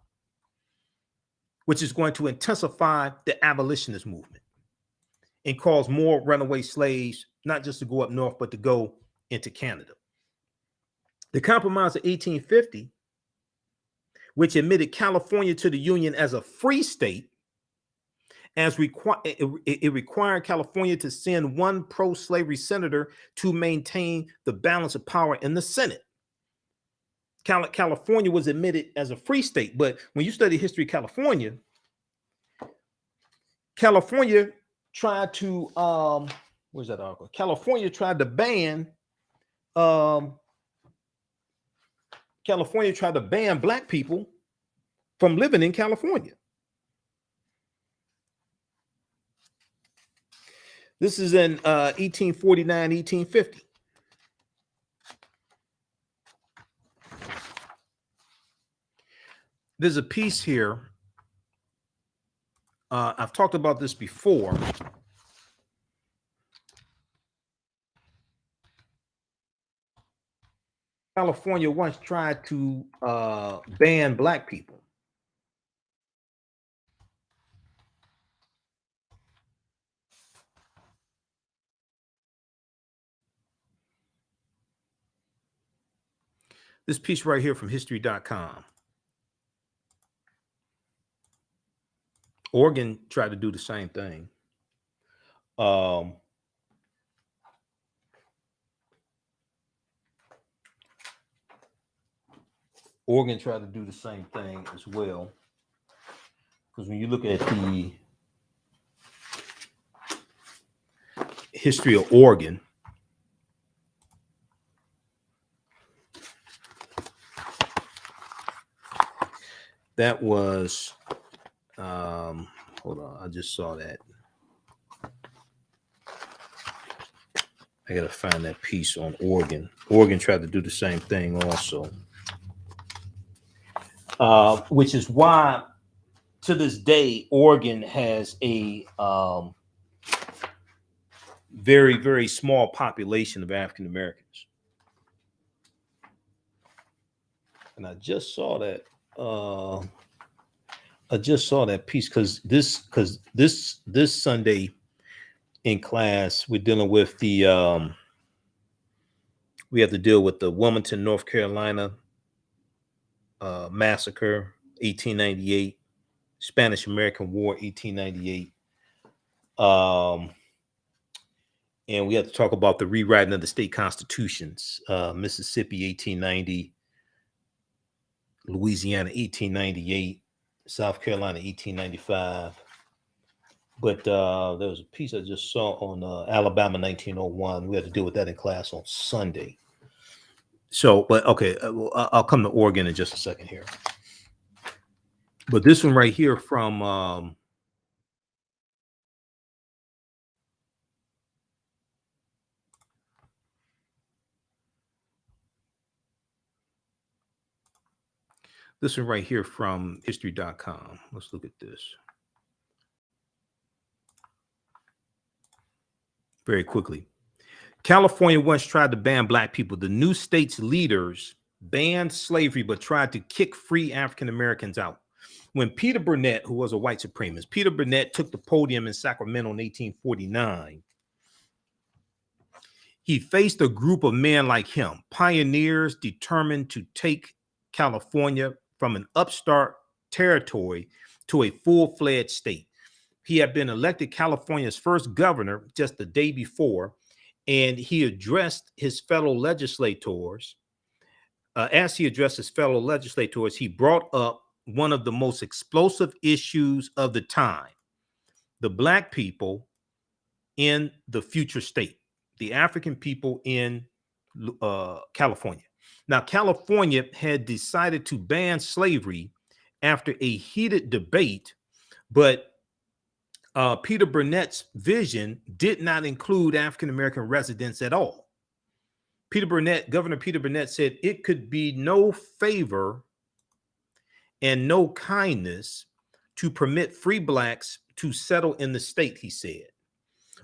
[SPEAKER 1] which is going to intensify the abolitionist movement and cause more runaway slaves, not just to go up north, but to go into Canada. The Compromise of 1850, which admitted California to the Union as a free state, it required California to send 1 pro-slavery senator to maintain the balance of power in the Senate. California was admitted as a free state, but when you study history of California tried to where's that article? California tried to ban black people from living in California. This is in 1849, 1850. There's a piece here. I've talked about this before. California once tried to ban black people. This piece right here from history.com. Oregon tried to do the same thing. Oregon tried to do the same thing as well. Because when you look at the history of Oregon, that was, hold on, I just saw that. I gotta find that piece on Oregon. Oregon tried to do the same thing also. Which is why, to this day, Oregon has a very, very small population of African Americans. And I just saw that. I just saw that piece because this Sunday in class we're dealing with the we have to deal with the Wilmington, North Carolina massacre, 1898, Spanish American War, 1898. And we have to talk about the rewriting of the state constitutions, Mississippi, 1890, Louisiana, 1898, South Carolina, 1895. But there was a piece I just saw on Alabama, 1901. We had to deal with that in class on Sunday. So, but okay, I'll come to Oregon in just a second here. But this one right here from this one right here from history.com. Let's look at this very quickly. California once tried to ban black people. The new state's leaders banned slavery, but tried to kick free African Americans out. When Peter Burnett, who was a white supremacist, Peter Burnett took the podium in Sacramento in 1849, he faced a group of men like him, pioneers determined to take California from an upstart territory to a full-fledged state. He had been elected California's first governor just the day before, and he addressed his fellow legislators. As he addressed his fellow legislators, he brought up one of the most explosive issues of the time: the black people in the future state, the African people in California. Now, California had decided to ban slavery after a heated debate, but Peter Burnett's vision did not include African-American residents at all. Governor Peter Burnett said it could be no favor and no kindness to permit free blacks to settle in the state, he said,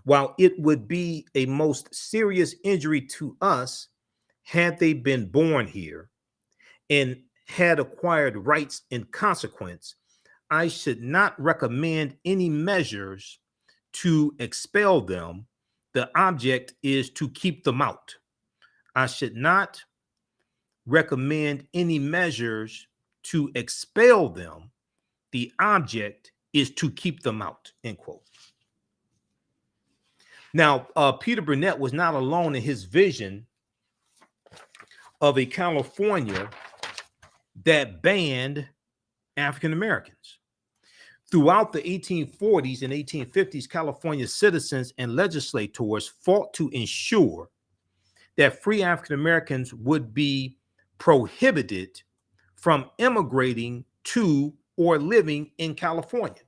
[SPEAKER 1] while it would be a most serious injury to us had they been born here and had acquired rights in consequence. I should not recommend any measures to expel them. The object is to keep them out. I should not recommend any measures to expel them. The object is to keep them out, end quote. Now, Peter Burnett was not alone in his vision of a California that banned African Americans. Throughout the 1840s and 1850s, California citizens and legislators fought to ensure that free African Americans would be prohibited from immigrating to or living in California.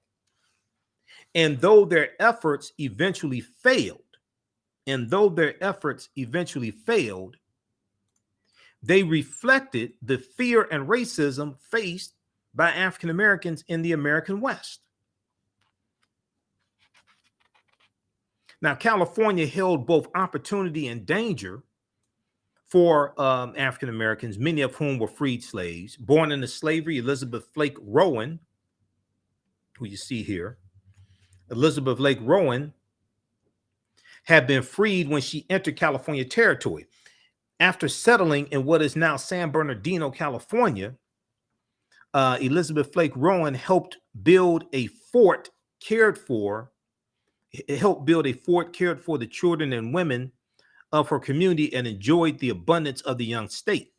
[SPEAKER 1] And though their efforts eventually failed, they reflected the fear and racism faced by African Americans in the American West. Now, California held both opportunity and danger for African Americans, many of whom were freed slaves. Born into slavery, Elizabeth Flake Rowan, who you see here, Elizabeth Lake Rowan had been freed when she entered California territory. After settling in what is now San Bernardino, California, Elizabeth Flake Rowan helped build a fort cared for the children and women of her community and enjoyed the abundance of the young state.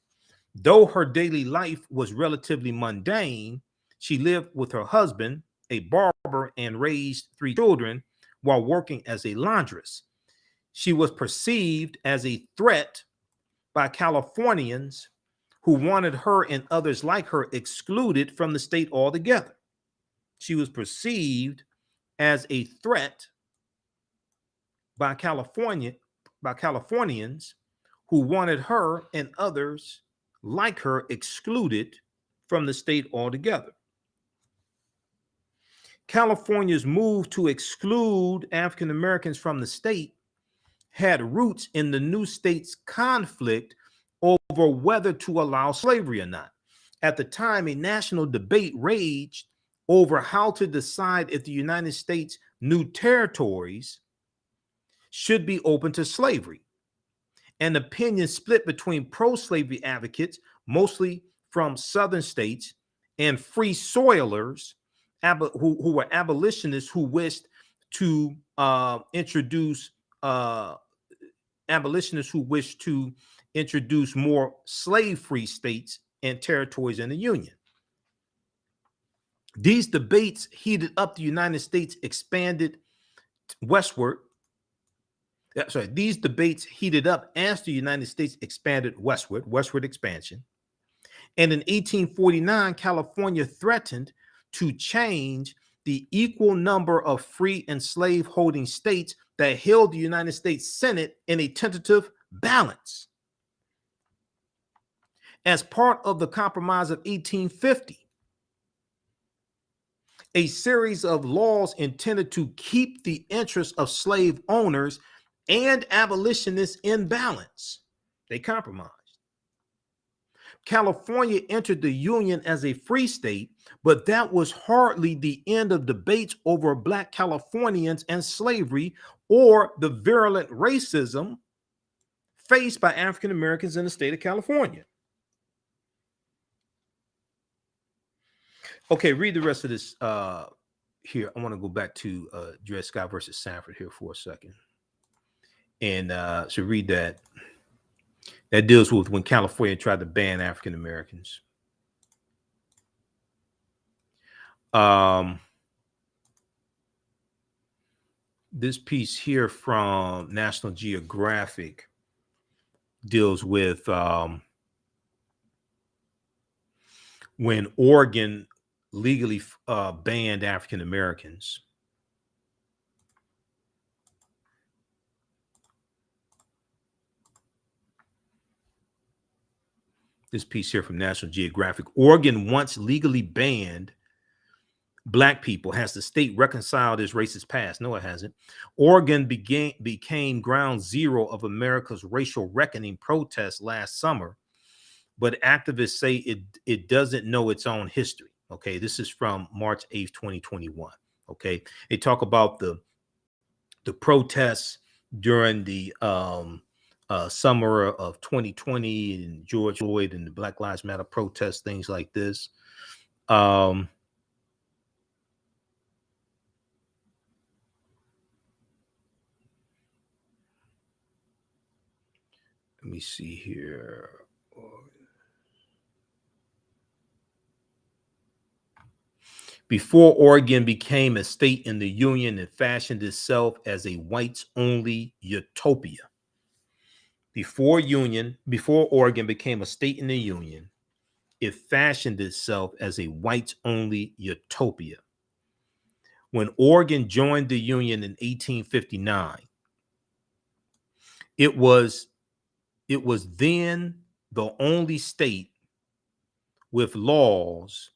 [SPEAKER 1] Though her daily life was relatively mundane, she lived with her husband, a barber, and raised 3 children while working as a laundress. She was perceived as a threat by Californians who wanted her and others like her excluded from the state altogether. She was perceived as a threat by Californians who wanted her and others like her excluded from the state altogether. California's move to exclude African Americans from the state had roots in the new state's conflict over whether to allow slavery or not. At the time, a national debate raged over how to decide if the United States' new territories should be open to slavery. An opinion split between pro-slavery advocates, mostly from southern states, and free soilers who were abolitionists who wished to introduce more slave-free states and territories in the Union. These debates heated up the United States expanded westward. These debates heated up as the United States expanded westward expansion. And in 1849, California threatened to change the equal number of free and slave holding states that held the United States Senate in a tentative balance. As part of the Compromise of 1850, a series of laws intended to keep the interests of slave owners and abolitionists in balance. They compromised. California entered the Union as a free state, but that was hardly the end of debates over Black Californians and slavery or the virulent racism faced by African Americans in the state of California. Okay, read the rest of this here. I want to go back to Dred Scott versus Sanford here for a second. And so read that. That deals with when California tried to ban African Americans. This piece here from National Geographic deals with when Oregon legally banned African Americans. This piece here from National Geographic. Oregon once legally banned Black people. Has the state reconciled its racist past? No, it hasn't. Oregon became ground zero of America's racial reckoning protests last summer, but activists say it doesn't know its own history. Okay, this is from March 8th, 2021. Okay, they talk about the protests during the summer of 2020 and George Floyd and the Black Lives Matter protests, things like this. Let me see here. Before Oregon became a state in the Union, it fashioned itself as a whites-only utopia. Before Oregon became a state in the Union, it fashioned itself as a whites-only utopia. When Oregon joined the Union in 1859, it was then the only state with laws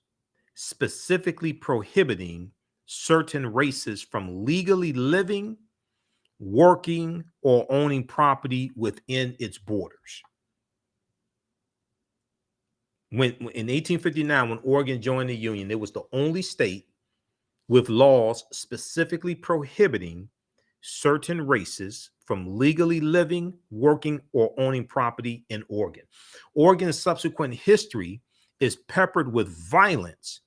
[SPEAKER 1] specifically prohibiting certain races from legally living, working, or owning property within its borders. When in 1859, when Oregon joined the Union, it was the only state with laws specifically prohibiting certain races from legally living, working, or owning property in Oregon. Oregon's subsequent history is peppered with violence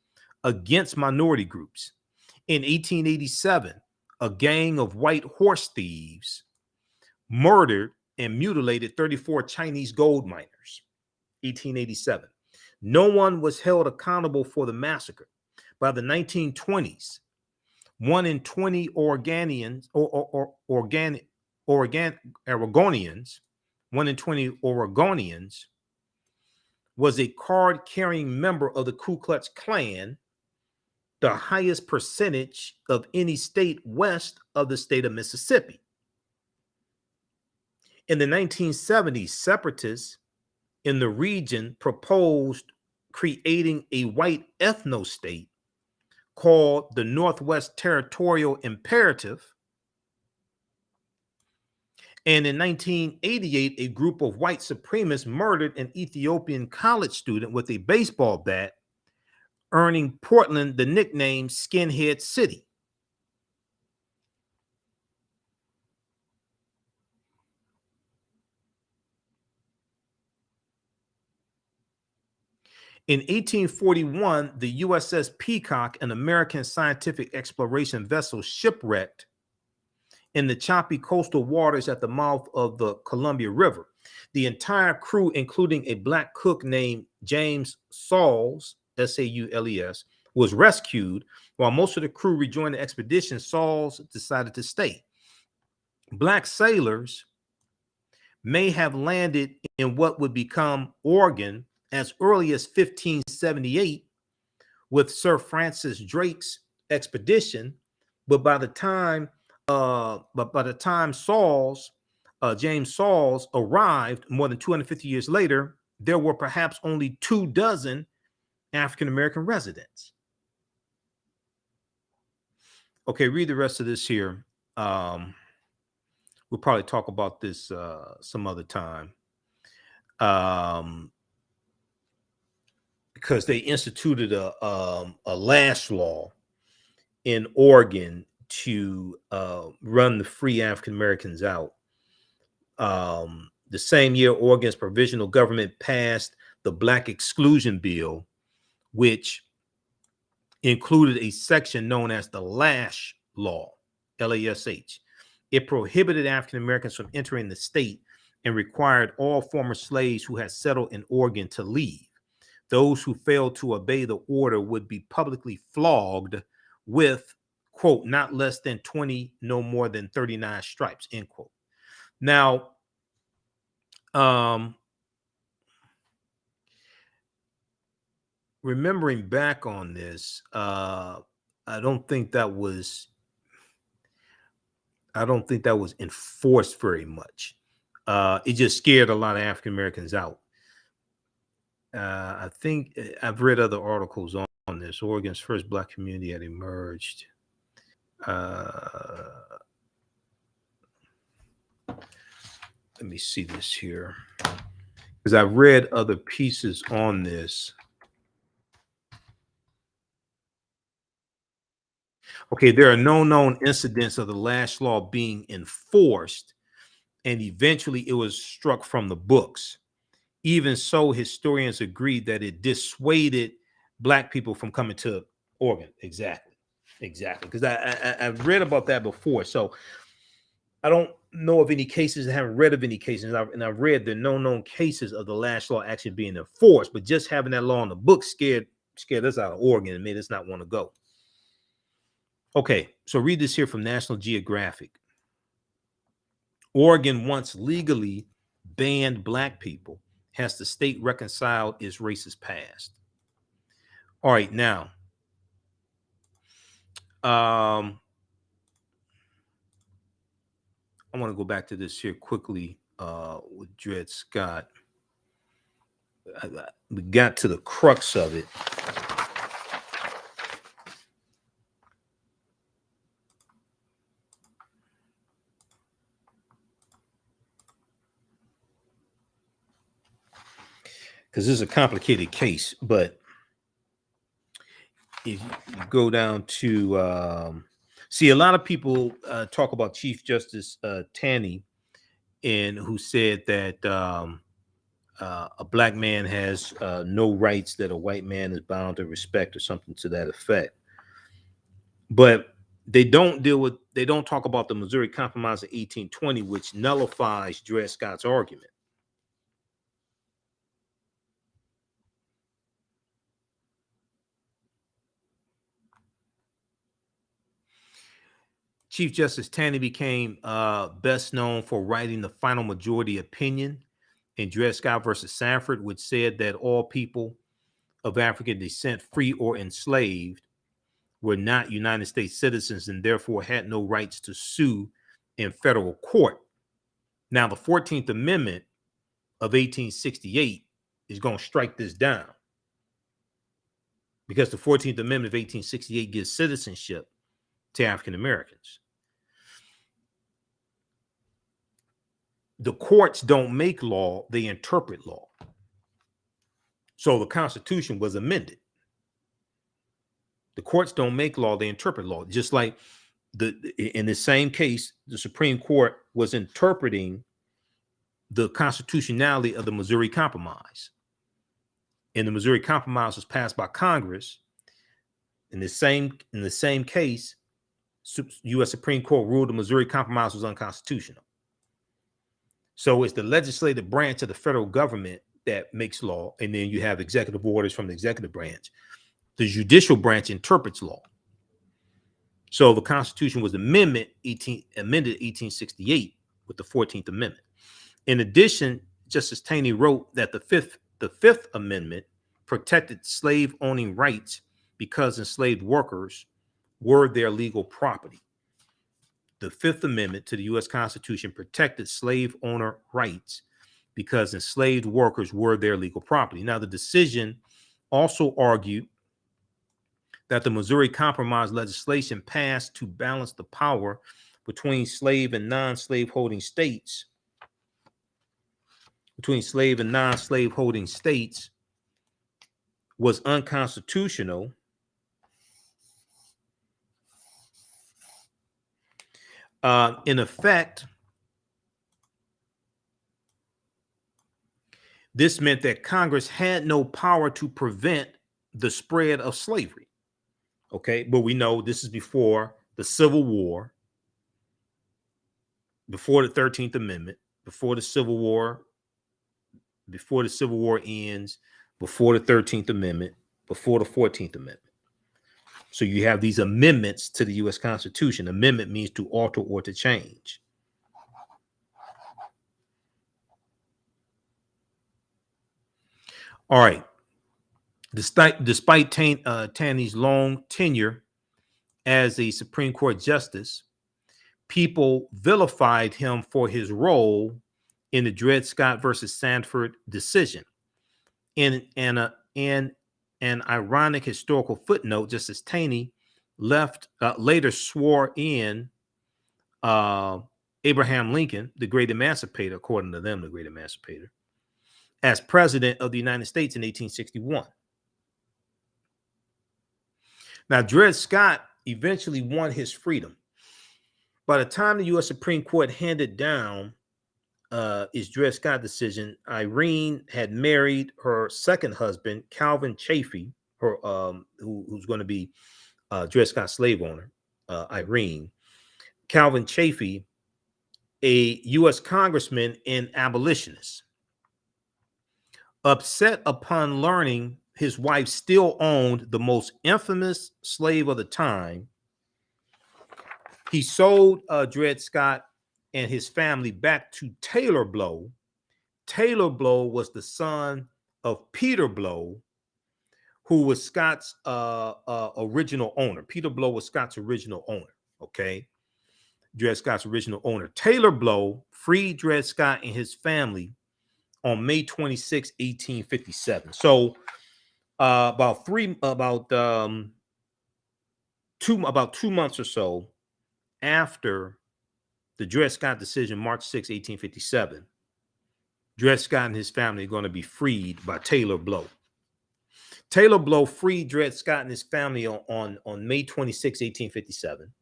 [SPEAKER 1] against minority groups. In 1887, a gang of white horse thieves murdered and mutilated 34 Chinese gold miners. 1887. No one was held accountable for the massacre. By the 1920s, 1 in 20 Oregonians, 1 in 20 Oregonians was a card-carrying member of the Ku Klux Klan, the highest percentage of any state west of the state of Mississippi. In the 1970s, separatists in the region proposed creating a white ethno-state called the Northwest Territorial Imperative, And in 1988, a group of white supremacists murdered an Ethiopian college student with a baseball bat, earning Portland the nickname Skinhead City. In 1841, the USS Peacock, an American scientific exploration vessel, shipwrecked in the choppy coastal waters at the mouth of the Columbia River. The entire crew, including a black cook named James Saules, S-A-U-L-E-S, was rescued. While most of the crew rejoined the expedition, Saules decided to stay. Black sailors may have landed in what would become Oregon as early as 1578 with Sir Francis Drake's expedition, but by the time James Saules arrived more than 250 years later, there were perhaps only 24 African-American residents. Okay, read the rest of this here. We'll probably talk about this some other time. Because they instituted a lash law in Oregon to run the free African Americans out. The same year, Oregon's provisional government passed the Black Exclusion Bill, which included a section known as the Lash Law, L-A-S-H. It prohibited African Americans from entering the state and required all former slaves who had settled in Oregon to leave. Those who failed to obey the order would be publicly flogged with, quote, not less than 20, no more than 39 stripes, end quote. Now, remembering back on this, I don't think that was enforced very much. It just scared a lot of African Americans out. I think I've read other articles on this. Oregon's first Black community had emerged. Let me see this here, because I've read other pieces on this. Okay, there are no known incidents of the Lash Law being enforced, and eventually it was struck from the books. Even so, historians agreed that it dissuaded Black people from coming to Oregon. Exactly. Because I've read about that before. So I don't know of any cases. I haven't read of any cases. And I've read there are no known cases of the Lash Law actually being enforced. But just having that law in the book scared us out of Oregon and made us not want to go. Okay, so read this here from National Geographic. Oregon once legally banned Black people. Has the state reconciled its racist past? All right, now, I want to go back to this here quickly with Dred Scott. We got to the crux of it. Because this is a complicated case, but if you go down to see, a lot of people talk about Chief Justice Taney, and who said that a Black man has no rights that a white man is bound to respect, or something to that effect. But they don't talk about the Missouri Compromise of 1820, which nullifies Dred Scott's argument. Chief Justice Taney became best known for writing the final majority opinion in Dred Scott versus Sanford, which said that all people of African descent, free or enslaved, were not United States citizens and therefore had no rights to sue in federal court. Now, the 14th Amendment of 1868 is going to strike this down, because the 14th Amendment of 1868 gives citizenship to African Americans. the courts don't make law, they interpret law. So the Constitution was amended. The courts don't make law, they interpret law. Just like in the same case, the Supreme Court was interpreting the constitutionality of the Missouri Compromise. And the Missouri Compromise was passed by Congress. In the same case, U.S. Supreme Court ruled the Missouri Compromise was unconstitutional. So it's the legislative branch of the federal government that makes law, and then you have executive orders from the executive branch. The judicial branch interprets law. So the Constitution was amended 1868 with the 14th Amendment. In addition, Justice Taney wrote that the Fifth Amendment protected slave-owning rights because enslaved workers were their legal property. The Fifth Amendment to the U.S. Constitution protected slave owner rights because enslaved workers were their legal property. Now, the decision also argued that the Missouri Compromise legislation passed to balance the power between slave and non-slave holding states, was unconstitutional in effect. This meant that Congress had no power to prevent the spread of slavery. Okay, but we know this is before the Civil War, before the 13th Amendment, before the Civil War ends, before the 13th Amendment, before the 14th Amendment. So you have these amendments to the U.S. Constitution. Amendment means to alter or to change. All right. Despite Taney's long tenure as a Supreme Court justice, people vilified him for his role in the Dred Scott versus Sanford decision. In an ironic historical footnote, Justice Taney later swore in Abraham Lincoln, the great emancipator, according to them, the great emancipator, as president of the United States in 1861. Now, Dred Scott eventually won his freedom. By the time the U.S. Supreme Court handed down his Dred Scott decision, Irene had married her second husband, Calvin Chaffee, who's going to be Dred Scott's slave owner, Irene. Calvin Chaffee, a U.S. congressman and abolitionist. Upset upon learning his wife still owned the most infamous slave of the time, he sold Dred Scott and his family back to Taylor Blow. Taylor Blow was the son of Peter Blow, who was Scott's original owner. Peter Blow was Scott's original owner, okay? Dred Scott's original owner. Taylor Blow freed Dred Scott and his family on May 26, 1857. So about 2 months or so after the Dred Scott decision, March 6, 1857, Dred Scott and his family are going to be freed by Taylor Blow. Taylor Blow freed Dred Scott and his family on May 26, 1857.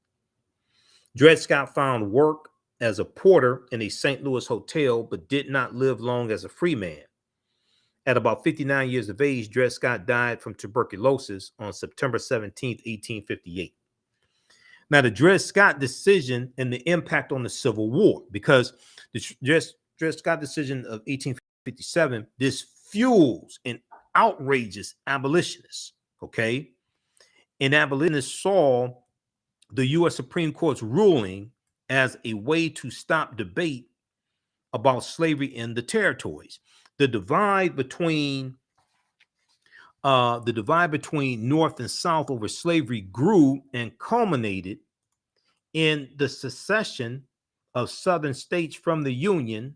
[SPEAKER 1] Dred Scott found work as a porter in a St. Louis hotel, but did not live long as a free man. At about 59 years of age, Dred Scott died from tuberculosis on September 17, 1858. Now, the Dred Scott decision and the impact on the Civil War, because the Dred Scott decision of 1857, this fuels an outrageous abolitionist, okay? And abolitionists saw the U.S. Supreme Court's ruling as a way to stop debate about slavery in the territories. The divide between North and South over slavery grew and culminated in the secession of Southern states from the Union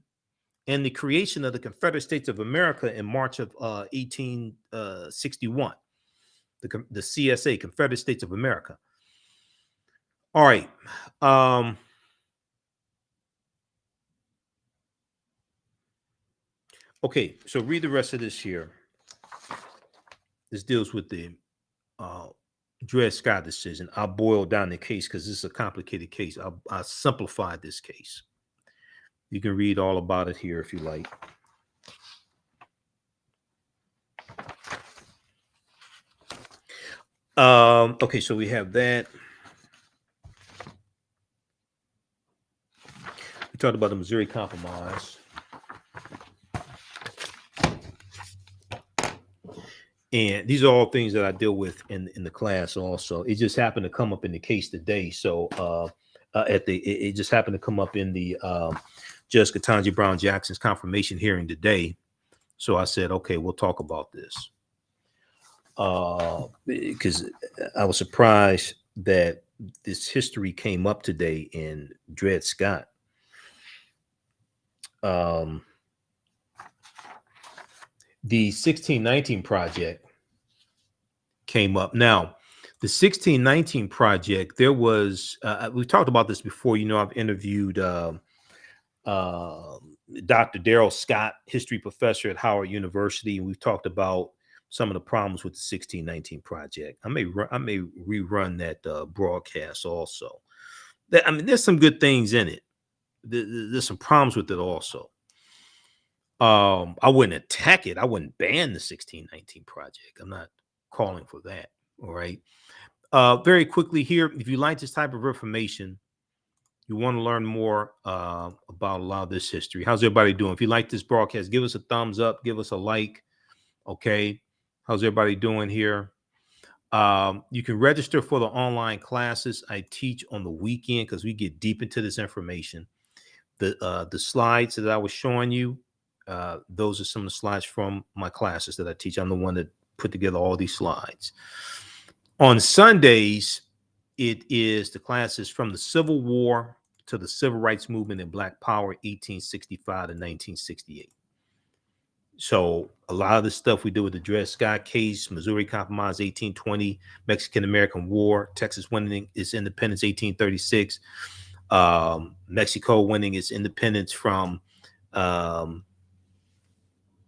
[SPEAKER 1] and the creation of the Confederate States of America in March of 1861. The CSA, Confederate States of America. All right. Okay, so read the rest of this here. This deals with the Dred Scott decision. I'll boil down the case because this is a complicated case. I simplified this case. You can read all about it here if you like. Okay, so we have that. We talked about the Missouri Compromise. And these are all things that I deal with in the class also. It just happened to come up in the case today. So it just happened to come up in the Judge Ketanji Brown Jackson's confirmation hearing today. So I said, okay, we'll talk about this. Because I was surprised that this history came up today in Dred Scott. The 1619 project came up. Now, the 1619 project, there was, we've talked about this before. You know, I've interviewed Dr. Dred Scott, history professor at Howard University. And we've talked about some of the problems with the 1619 project. I may rerun that broadcast also. I mean, there's some good things in it. There's some problems with it also. I wouldn't attack it. I wouldn't ban the 1619 project. I'm not calling for that. All right. Very quickly here, if you like this type of information, you want to learn more about a lot of this history. How's everybody doing? If you like this broadcast, give us a thumbs up, give us a like. Okay. How's everybody doing here? You can register for the online classes I teach on the weekend because we get deep into this information. The slides that I was showing you, those are some of the slides from my classes that I teach. I'm the one that put together all these slides. On Sundays, it is the classes from the Civil War to the Civil Rights Movement and Black Power, 1865 to 1968. So a lot of the stuff we do with the Dred Scott case, Missouri Compromise, 1820, Mexican-American War, Texas winning its independence, 1836, Mexico winning its independence from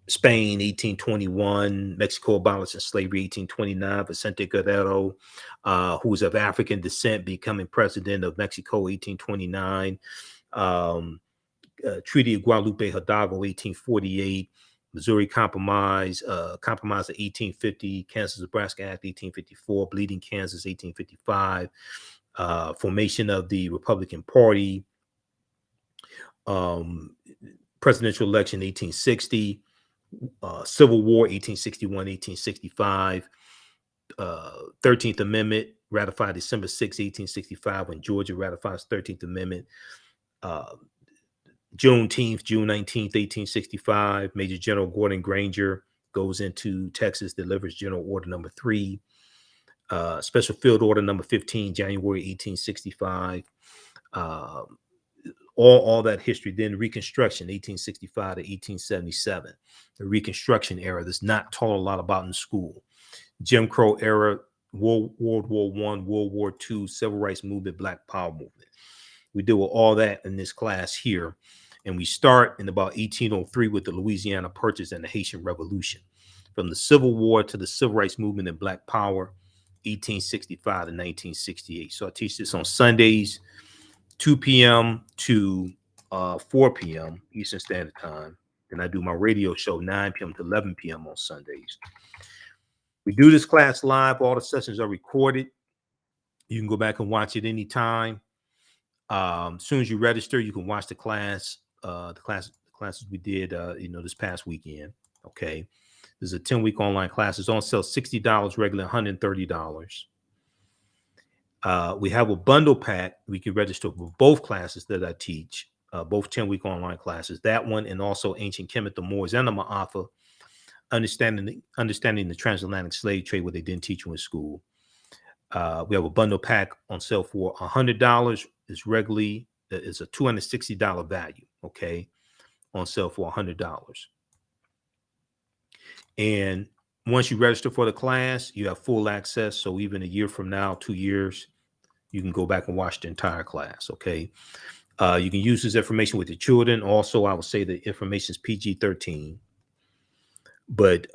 [SPEAKER 1] Spain, 1821, Mexico abolishing slavery, 1829, Vicente Guerrero, who was of African descent, becoming president of Mexico, 1829, Treaty of Guadalupe Hidalgo, 1848, Missouri Compromise, Compromise of 1850, Kansas-Nebraska Act, 1854, Bleeding Kansas, 1855, formation of the Republican Party, presidential election, 1860, Civil War, 1861, 1865, 13th Amendment, ratified December 6, 1865, when Georgia ratifies 13th Amendment, Juneteenth, June 19th, 1865, Major General Gordon Granger goes into Texas, delivers General Order Number 3, Special Field Order Number 15, January 1865, all that history. Then Reconstruction, 1865 to 1877, the Reconstruction era that's not taught a lot about in school. Jim Crow era, World War I, World War II, Civil Rights Movement, Black Power Movement. We deal with all that in this class here. And we start in about 1803 with the Louisiana Purchase and the Haitian Revolution. From the Civil War to the Civil Rights Movement and Black Power, 1865 to 1968. So I teach this on Sundays, 2 p.m. to 4 p.m. Eastern Standard Time. Then I do my radio show 9 p.m. to 11 p.m. on Sundays. We do this class live. All the sessions are recorded. You can go back and watch it anytime. As soon as you register, you can watch the class. The classes we did, this past weekend. Okay, this is a 10-week online class. It's on sale $60, regular $130. We have a bundle pack. We can register for both classes that I teach, both 10-week online classes. That one, and also Ancient Kemet, the Moors, and the Maafa, understanding the transatlantic slave trade, what they didn't teach you in school. We have a bundle pack on sale for $100. It's regularly, it's a $260 value, okay, on sale for $100. And once you register for the class, you have full access. So even a year from now, 2 years, you can go back and watch the entire class, okay? You can use this information with your children. Also, I would say the information is PG-13, but